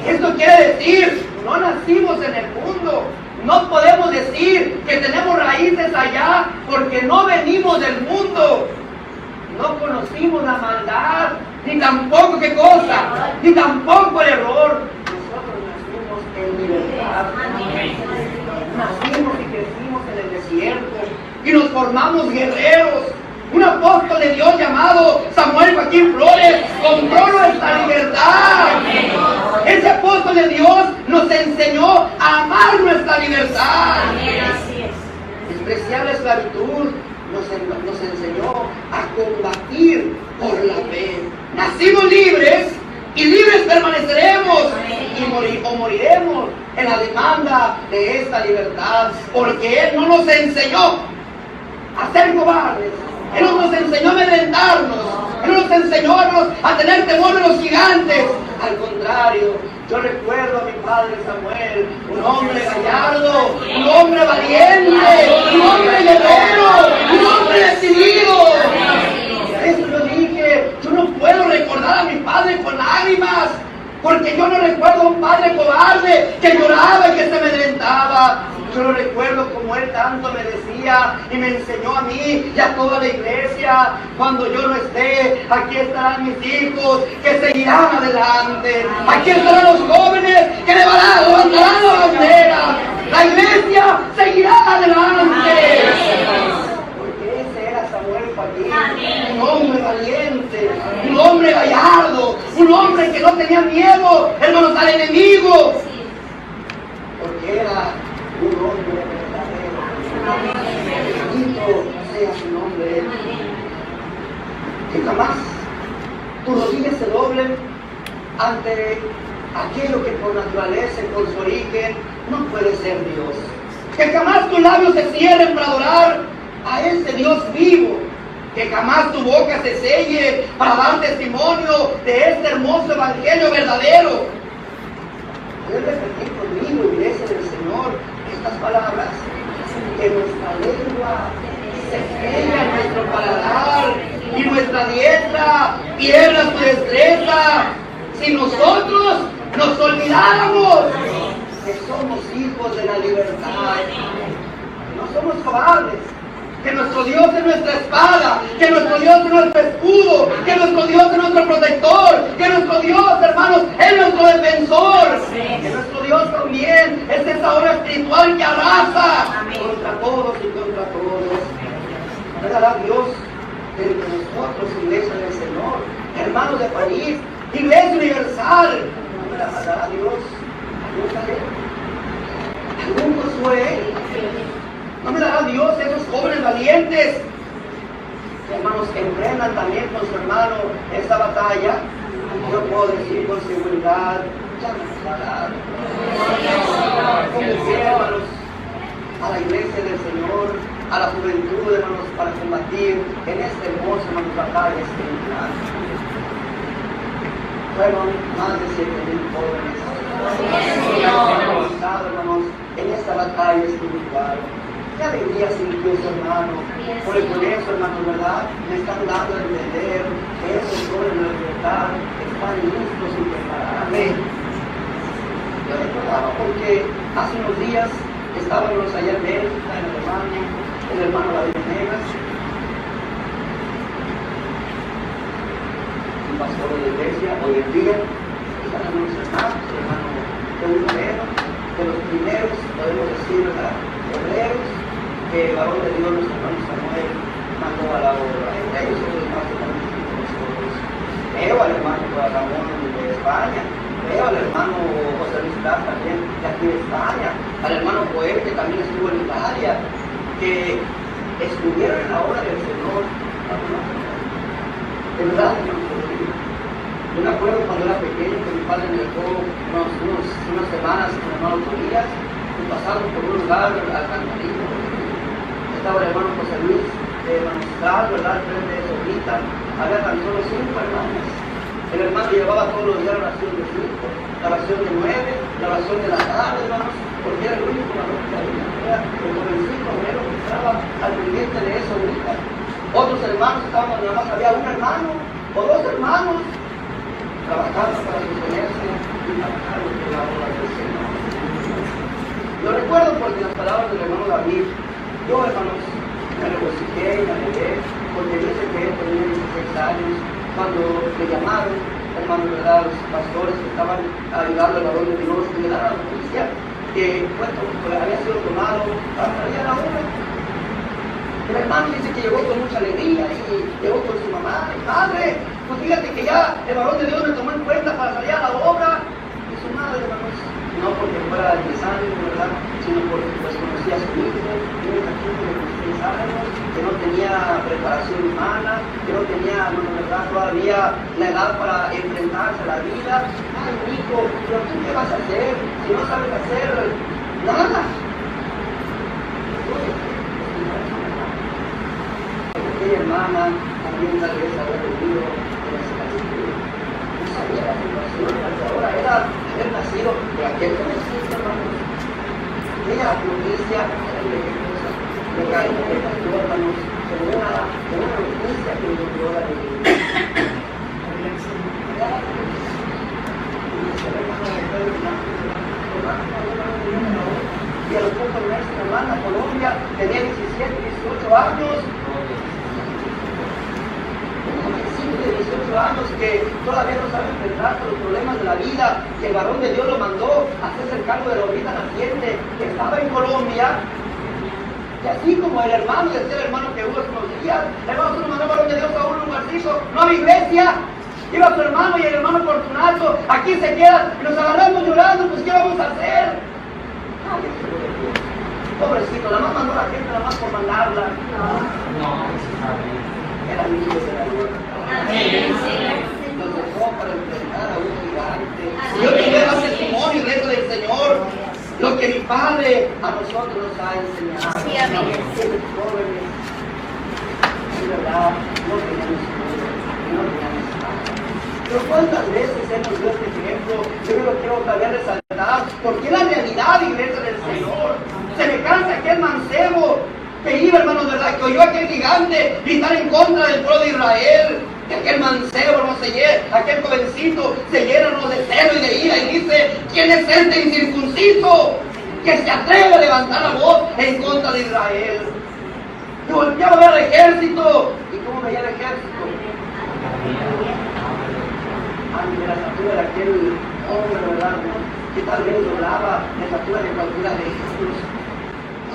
Speaker 1: Esto quiere decir, no nacimos en el mundo. No podemos decir que que tenemos raíces allá, porque no venimos del mundo. No conocimos la maldad, ni tampoco qué cosa, ni tampoco el error. Nosotros nacimos en libertad. Nacimos y crecimos en el desierto y nos formamos guerreros. Un apóstol de Dios llamado Samuel Joaquín Flores compró nuestra libertad. Ese apóstol de Dios nos enseñó a amar nuestra libertad. Despreciar la esclavitud. Nos enseñó a combatir por la fe. Nacimos libres y libres permaneceremos o moriremos en la demanda de esta libertad, porque Él no nos enseñó a ser cobardes. Él no nos enseñó a amedrentarnos. Él no nos enseñó a tener temor de los gigantes. Al contrario, yo recuerdo a mi padre Samuel, un hombre gallardo, un hombre valiente, un hombre guerrero, un hombre decidido. Y a eso yo dije, yo no puedo recordar a mi padre con lágrimas, porque yo no recuerdo a un padre cobarde que lloraba y que se amedrentaba. Yo lo recuerdo como Él tanto me decía y me enseñó a mí y a toda la iglesia: cuando yo no esté, aquí estarán mis hijos que seguirán adelante. Aquí estarán los jóvenes que levantarán la bandera. La iglesia seguirá adelante. Porque ese era Samuel Joaquín, un hombre valiente, un hombre gallardo, un hombre que no tenía miedo, hermanos, al enemigo. Porque era un hombre verdadero. Bendito sea su nombre. Que jamás tus rodillas se doblen ante aquello que por naturaleza y por su origen no puede ser Dios. Que jamás tus labios se cierren para adorar a ese Dios vivo. Que jamás tu boca se selle para dar testimonio de este hermoso evangelio verdadero. ¿Puedes repetir conmigo, iglesia del Señor, estas palabras? Que nuestra lengua se pega en nuestro paladar y nuestra diestra pierda su destreza. Si nosotros nos olvidáramos que somos hijos de la libertad, no somos cobardes, que nuestro Dios es nuestra espada, que nuestro Dios es nuestro escudo, que nuestro Dios es nuestro protector, que nuestro Dios, hermanos, es nuestro defensor, que nuestro Dios también es esa obra espiritual que arrasa contra todos y contra todos. ¿No dará Dios entre nosotros, iglesia del Señor, hermanos de París, iglesia universal? ¿No dará Dios algún Josué? ¿No me dará Dios esos jóvenes valientes? Hermanos, que emprendan también con su hermano esta batalla. Yo puedo decir con seguridad, ya nos dará. Hermanos, a la iglesia del Señor, a la juventud, hermanos, para combatir en este hermoso, hermanos, batalla espiritual. Fueron más de 7,000 jóvenes hermanos, en esta batalla espiritual. Qué alegría sintió su hermano. Por eso, hermanos, ¿verdad? Me están dando a entender que esos jóvenes de la libertad están listos y preparados. Yo recordaba porque hace unos días estábamos allá en Bélgica, en Alemania, el hermano David Negas, un pastor de la iglesia, hoy en día, están algunos hermanos, el hermano Teodoro Moreno, de los primeros, podemos decir, ¿verdad?, obreros, que el varón de Dios, nuestro hermano Samuel, mandó a la obra. Entre ellos son los más que también con nosotros. Veo al hermano Ramón de España, veo al hermano José Luis Paz también de aquí de España, al hermano Joel que también estuvo en Italia, que estuvieron en la obra del Señor. De verdad, hermano, yo me acuerdo cuando era pequeño que mi padre me dejó unas semanas con el hermano Tobías y pasamos por un lugar al Cantarillo. Estaba el hermano José Luis de Manistral, ¿verdad? Frente de Solita. Había tan solo 5 hermanos. El hermano llevaba todos los días la oración de 5, la oración de 9, la oración de la tarde, hermanos, porque era el único varón que había. Era el jovencito obrero que estaba al pendiente de eso ahorita. Otros hermanos estaban, nada más había un hermano o 2 hermanos trabajando para sostenerse y trabajar en la obra del Señor. Lo recuerdo porque las palabras del hermano David, yo, hermanos, me regocijé y me alegré, porque yo sé que él tenía 16 años, cuando le llamaron, hermanos, ¿verdad?, los pastores que estaban ayudando al varón de Dios, que le daban la noticia que había sido tomado para salir a la obra. El hermano dice que llegó con mucha alegría y llegó con su mamá. Padre, pues fíjate que ya el varón de Dios me tomó en cuenta para salir a la obra. Y su madre, hermanos, no porque fuera de sangre, ¿verdad?, sino porque pues conocía a su hijo, tiene de 16 años, que no tenía preparación humana, que no tenía, ¿verdad?, todavía la edad para enfrentarse a la vida. Ay, hijo, pero ¿tú qué vas a hacer si no sabes hacer nada? Aquella hermana también tal vez había tenido en ese capítulo. No sabía la situación, porque ahora era haber nacido de aquel jovencito, hermanos. Ella la noticia le cayó, hermanos, como una noticia que le dio la alegría. Y a los pocos meses, mi hermana Colombia tenía 17, 18 años. De 18 años que todavía no sabe enfrentar los problemas de la vida, que el varón de Dios lo mandó a hacerse el cargo de la orilla naciente que estaba en Colombia. Y así como el hermano, decía el hermano que hubo unos días, el hermano se lo mandó el varón de Dios a un lugarcito, no había iglesia. Iba su hermano y el hermano Fortunato, aquí se queda y nos agarramos llorando, pues ¿qué vamos a hacer? Ay, pobrecito, la mamá mandó a la gente nada más por mandarla. Era niño de la luz. Nos dejó para enfrentar a un gigante. Yo te doy testimonio de eso del Señor, lo que mi Padre a nosotros nos ha enseñado.
Speaker 3: Sí, amén.
Speaker 1: Jóvenes, de verdad, no teníamos seguro, no teníamos nada. Pero cuántas veces hemos visto este ejemplo, yo lo quiero todavía resaltar, porque es la realidad, iglesia del Señor. Se me cansa aquel mancebo que iba, hermanos, ¿verdad?, que oyó a aquel gigante gritar en contra del pueblo de Israel, que aquel mancebo, no se llena, aquel jovencito se llena, ¿no?, de celo y de ira y dice: ¿quién es este incircunciso que se atreve a levantar la voz en contra de Israel? Y volteaba a ver al ejército. ¿Y cómo veía el ejército? De la estatura de aquel hombre, ¿verdad?, que tal vez doblaba la estatura de cualquiera de ellos.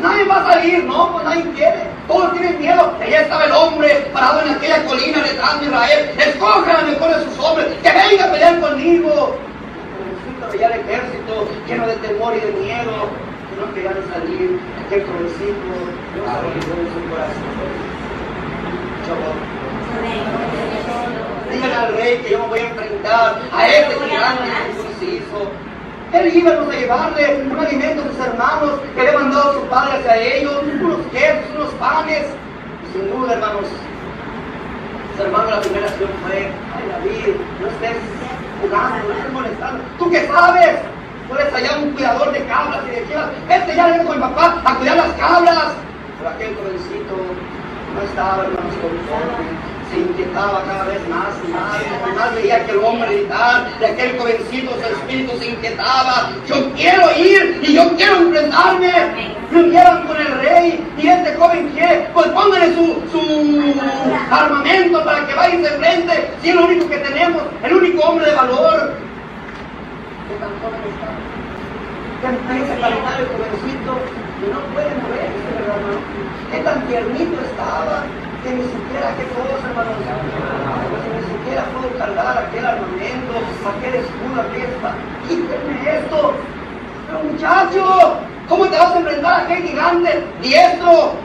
Speaker 1: Nadie va a salir, no, pues nadie quiere, todos tienen miedo. Allá estaba el hombre parado en aquella colina detrás de Israel. Escoge a mejor de sus hombres, que venga a pelear conmigo. El veía el ejército lleno de temor y de miedo, que no querían salir. Aquel jovencito no sabía en su corazón. Díganle al rey que yo me voy a enfrentar a este gigante incircunciso. Él iba a llevarle un alimento a sus hermanos que le había mandado su padre hacia ellos, unos quesos, unos panes. Y sin duda, hermanos, su hermano la primera acción fue: ay, David, no estés jugando, no estés molestando. ¿Tú qué sabes? Tú eres allá un cuidador de cabras y de chivas. Vete ya con mi papá a cuidar las cabras. Pero aquel jovencito no estaba, hermanos, conforme. Se inquietaba cada vez más y más veía que el hombre gritar, de aquel jovencito su espíritu se inquietaba: yo quiero ir y yo quiero enfrentarme. Me llevan con el rey y este joven quiere, pues pónganle su armamento para que vaya y se enfrente, si es lo único que tenemos, el único hombre de valor. ¿Qué tan joven está? Que empieza a caminar el jovencito y no puede moverse, ¿verdad, hermano? ¿Qué tan tiernito estaba? Que ni siquiera, qué cosa, hermanos, que ni siquiera pudo cargar aquel armamento, aquel escudo, aquella espada. Quítenme esto. Pero muchacho, ¿cómo te vas a enfrentar a aquel gigante diestro,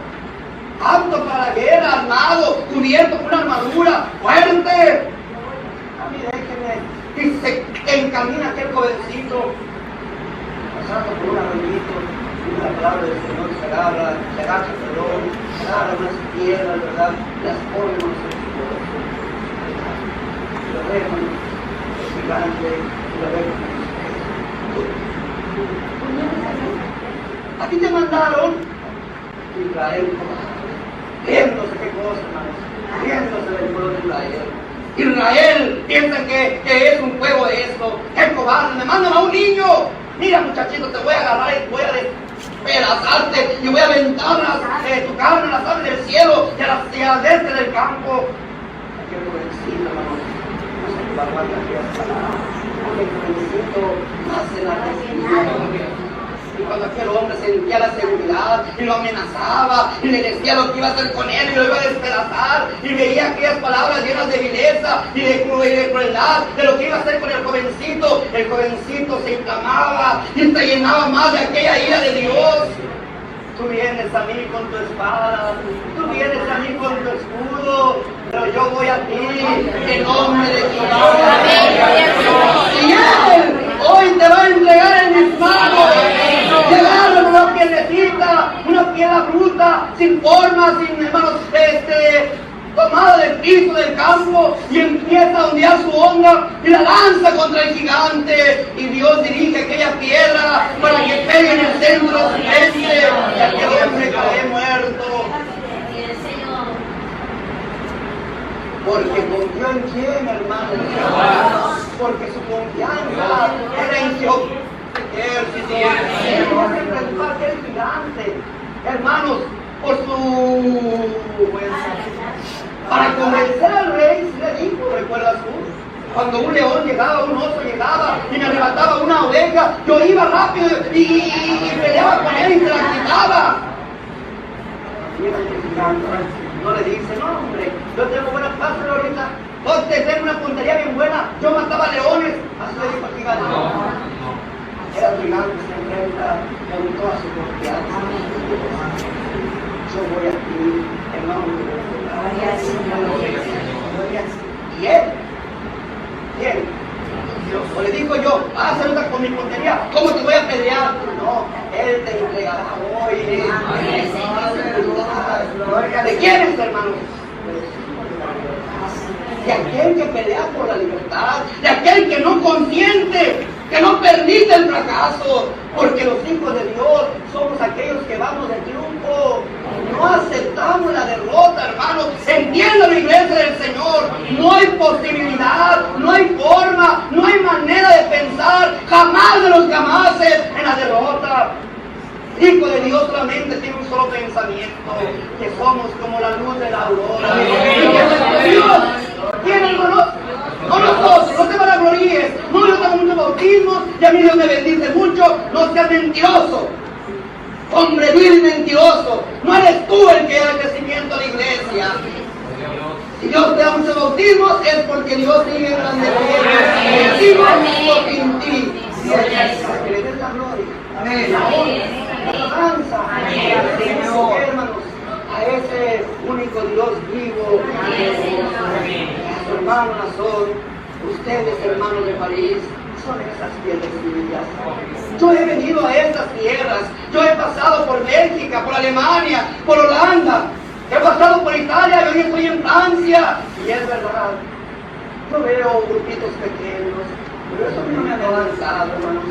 Speaker 1: apto para la guerra, armado, cubierto con una armadura fuerte? A mí déjenme. Y se encamina aquel jovencito, pasando por un arroyito. La palabra del Señor se agarra, se agacha, perdón, se agarra unas piedras, ¿verdad? Las pone en los corazones. Lo dejan, es gigante, lo dejan. Aquí te mandaron Israel, riéndose, qué cosa, hermanos, riéndose del pueblo de Israel. Israel piensa que es un juego de esto, qué cobarde, me mandan a un niño. Mira, muchachito, te voy a agarrar y voy a despedazarte y voy a aventar tu carne a las aves del cielo y a las bestias del campo. Aquel jovencito, hermano, no se va a guardar aquellas palabras. Aquel jovencito nace en la resistencia. Y cuando aquel hombre sentía la seguridad y lo amenazaba y le decía lo que iba a hacer con él y lo iba a despedazar, y veía aquellas palabras llenas de vileza y de crueldad de lo que iba a hacer con el jovencito se inflamaba y se llenaba más de aquella ira de Dios. Tú vienes a mí con tu espada, tú vienes a mí con tu escudo, pero yo voy a ti en nombre de Jehová. Y Él hoy te va a entregar en mis manos. Llegaron una piedrecita, una piedra bruta, sin forma, sin hermanos, tomada del piso del campo, y empieza a ondear su onda y la lanza contra el gigante, y Dios dirige aquella piedra para que pegue en el centro de su mente y aquel hombre cae muerto. Porque confió en quién, hermano, porque su confianza era en Jehová. Aquel gigante, hermanos, por su para convencer al rey, se le dijo, ¿recuerdas tú? Cuando un león llegaba, un oso llegaba y me arrebataba una oveja, yo iba rápido y peleaba con él y se la quitaba. Y el gigante no le dice, no hombre, yo tengo buenas pasos ahorita, vos tenés una puntería bien buena, yo mataba leones. Así le dijo el gigante. El gigante se enfrenta con toda su confianza. Yo voy a ti, hermano. Y él, o le digo yo, se nota con mi puntería, ¿cómo te voy a pelear? No, él te entregará hoy. ¿De quién es, hermanos? De aquel que pelea por la libertad, de aquel que no consiente, que no permite el fracaso, porque los hijos de Dios somos aquellos que vamos de triunfo, no aceptamos la derrota, hermanos. Entienda la iglesia del Señor, no hay posibilidad, no hay forma, no hay manera de pensar jamás de los jamases en la derrota. Hijo de Dios solamente tiene un solo pensamiento, que somos como la luz de la aurora. Y Dios, ¿quién, hermanos? No nosotros, no te vanagloríes. No, yo tengo muchos bautismos y a mí Dios me bendice mucho. No seas mentiroso, hombre vil y mentiroso. No eres tú el que da el crecimiento a la iglesia. Si Dios te da muchos bautismos es porque Dios sigue engrandeciendo en ti. Que le des la gloria. Amén. Alabanza, hermanos, a ese único Dios vivo. Hermanos son ustedes, hermanos de París, son esas piedrecillas. Yo he venido a estas tierras, yo he pasado por Bélgica, por Alemania, por Holanda, he pasado por Italia y hoy estoy en Francia. Y es verdad, yo veo grupitos pequeños, pero eso no me ha avanzado, hermanos.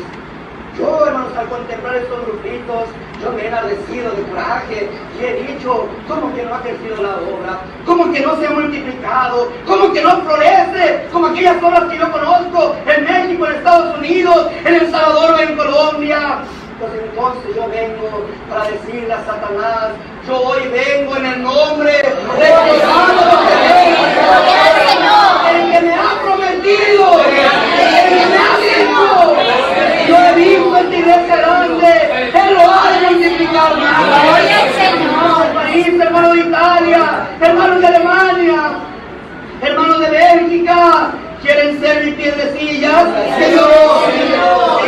Speaker 1: Yo, hermanos, al contemplar estos grupitos, yo me he enardecido de coraje y he dicho, ¿cómo que no ha crecido la obra? ¿Cómo que no se ha multiplicado? ¿Cómo que no florece? Como aquellas obras que yo conozco en México, en Estados Unidos, en El Salvador o en Colombia. Pues entonces yo vengo para decirle a Satanás, yo hoy vengo en el nombre de Jehová, el que me ha prometido, el que me ha dicho. Yo he visto en tu iglesia grande, Él lo ha de multiplicar más. Hermanos de París, hermanos de Italia, hermanos de Alemania, hermanos de Bélgica, quieren ser mis piedrecillas.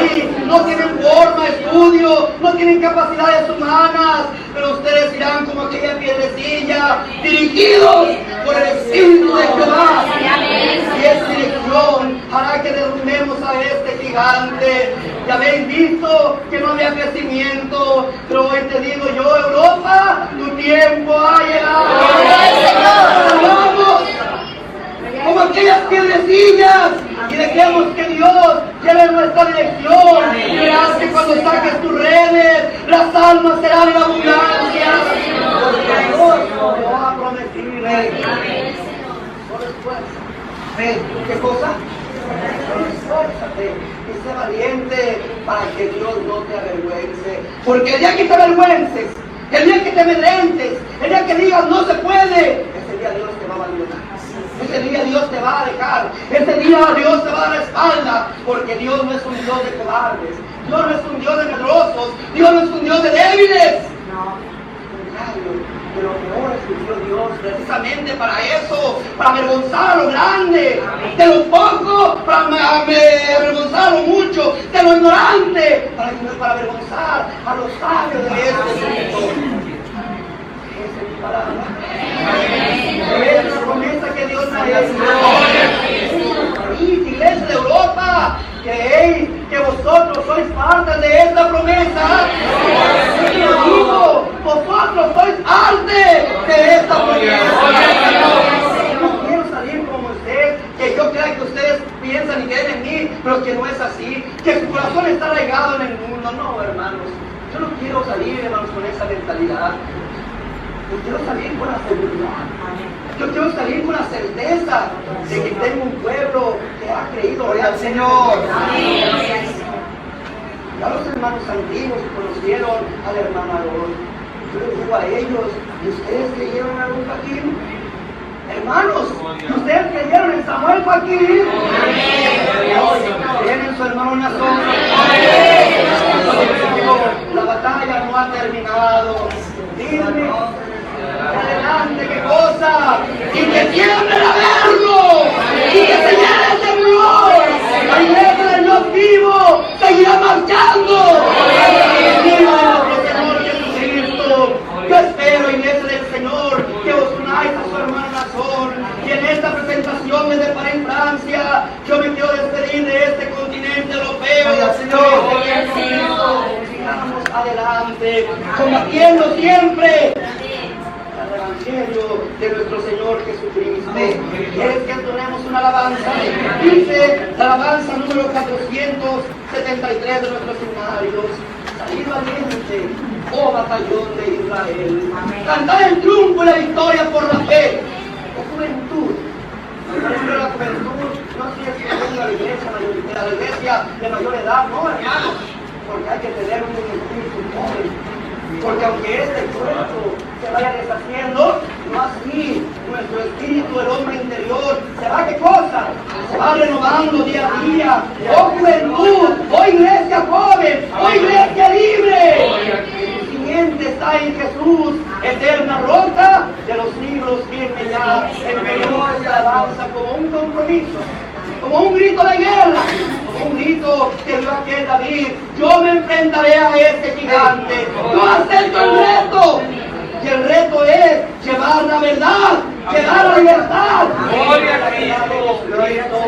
Speaker 1: Sí, no tienen forma, estudio, no tienen capacidades humanas, pero ustedes irán como aquella piedrecilla, dirigidos por el Espíritu de Jehová. Y esa dirección hará que derrumbemos a este gigante. Ya habéis visto que no había crecimiento, pero hoy te digo yo, Europa, tu tiempo ha llegado. Vamos como aquellas piedrecillas y dejemos que Dios lleve nuestra dirección. Y verás que cuando saques tus redes, las almas serán en abundancia. Porque Dios lo va a prometer. Solo esfuerza. ¿Qué cosa? Solo esfuérzate. y sé valiente para que Dios no te avergüence. Porque el día que te avergüences, el día que te amedrentes, el día que digas no se puede, ese día Dios te va a abandonar. Ese día Dios te va a dejar. Ese día Dios te va a dar la espalda. Porque Dios no es un Dios de cobardes. Dios no es un Dios de medrosos. Dios no es un Dios de débiles. No. De lo peor escogió Dios precisamente para eso, para avergonzar a lo grande, de lo poco, para avergonzar a lo mucho, de lo ignorante, para avergonzar a los sabios de este mundo. Esa es mi palabra. Es la promesa que Dios me ha hecho. Iglesia de Europa, creéis que vosotros sois parte de esta promesa. Yo digo, vosotros sois parte de esta promesa. Yo no quiero salir como ustedes, que yo crea que ustedes piensan y creen en mí, pero que no es así, que su corazón está arraigado en el mundo. No, hermanos, yo no quiero salir, hermanos, con esa mentalidad. Yo quiero salir con la seguridad. Yo quiero salir con la certeza de que tengo un pueblo que ha creído al Señor. Ya los hermanos antiguos conocieron a la hermana Aarón. Yo les digo a ellos, ¿y ustedes creyeron a Ruth Joaquín? Hermanos, ¿y ustedes creyeron en Samuel Joaquín? ¿Creen en su hermano Nazón? La batalla no ha terminado. Dime, adelante, qué cosa, y que tiemblen a verlo, y que se llene de temblor. La iglesia del Dios vivo seguirá marchando. ¡Viva nuestro Señor Jesucristo! Yo espero, iglesia del Señor, que os unáis a su hermano Nazón, y en esta presentación desde París, Francia, yo me quiero despedir de este continente europeo. Señor, sigamos adelante, combatiendo siempre el Evangelio de nuestro Señor Jesucristo. ¿Quieres que entonemos una alabanza? Dice la alabanza número 473 de nuestros himnarios: salid valiente, oh batallón de Israel, cantad el triunfo y la victoria por la fe. Oh juventud, pero la juventud no es que la iglesia de mayor edad, no, hermanos, porque hay que tener un espíritu joven. Porque aunque este cuerpo se vaya deshaciendo, no así nuestro espíritu, el hombre interior, se va, ¿qué cosa? Se va renovando día a día. Oh juventud, oh iglesia joven, oh iglesia libre. Tu simiente está en Jesús, eterna roca de los siglos, firme ya, en medio de la alabanza como un compromiso, como un grito de guerra, como un grito que dio aquel David: yo me enfrentaré a este gigante, yo acepto el reto, y el reto es llevar la verdad, llevar la libertad, la verdad de Jesucristo.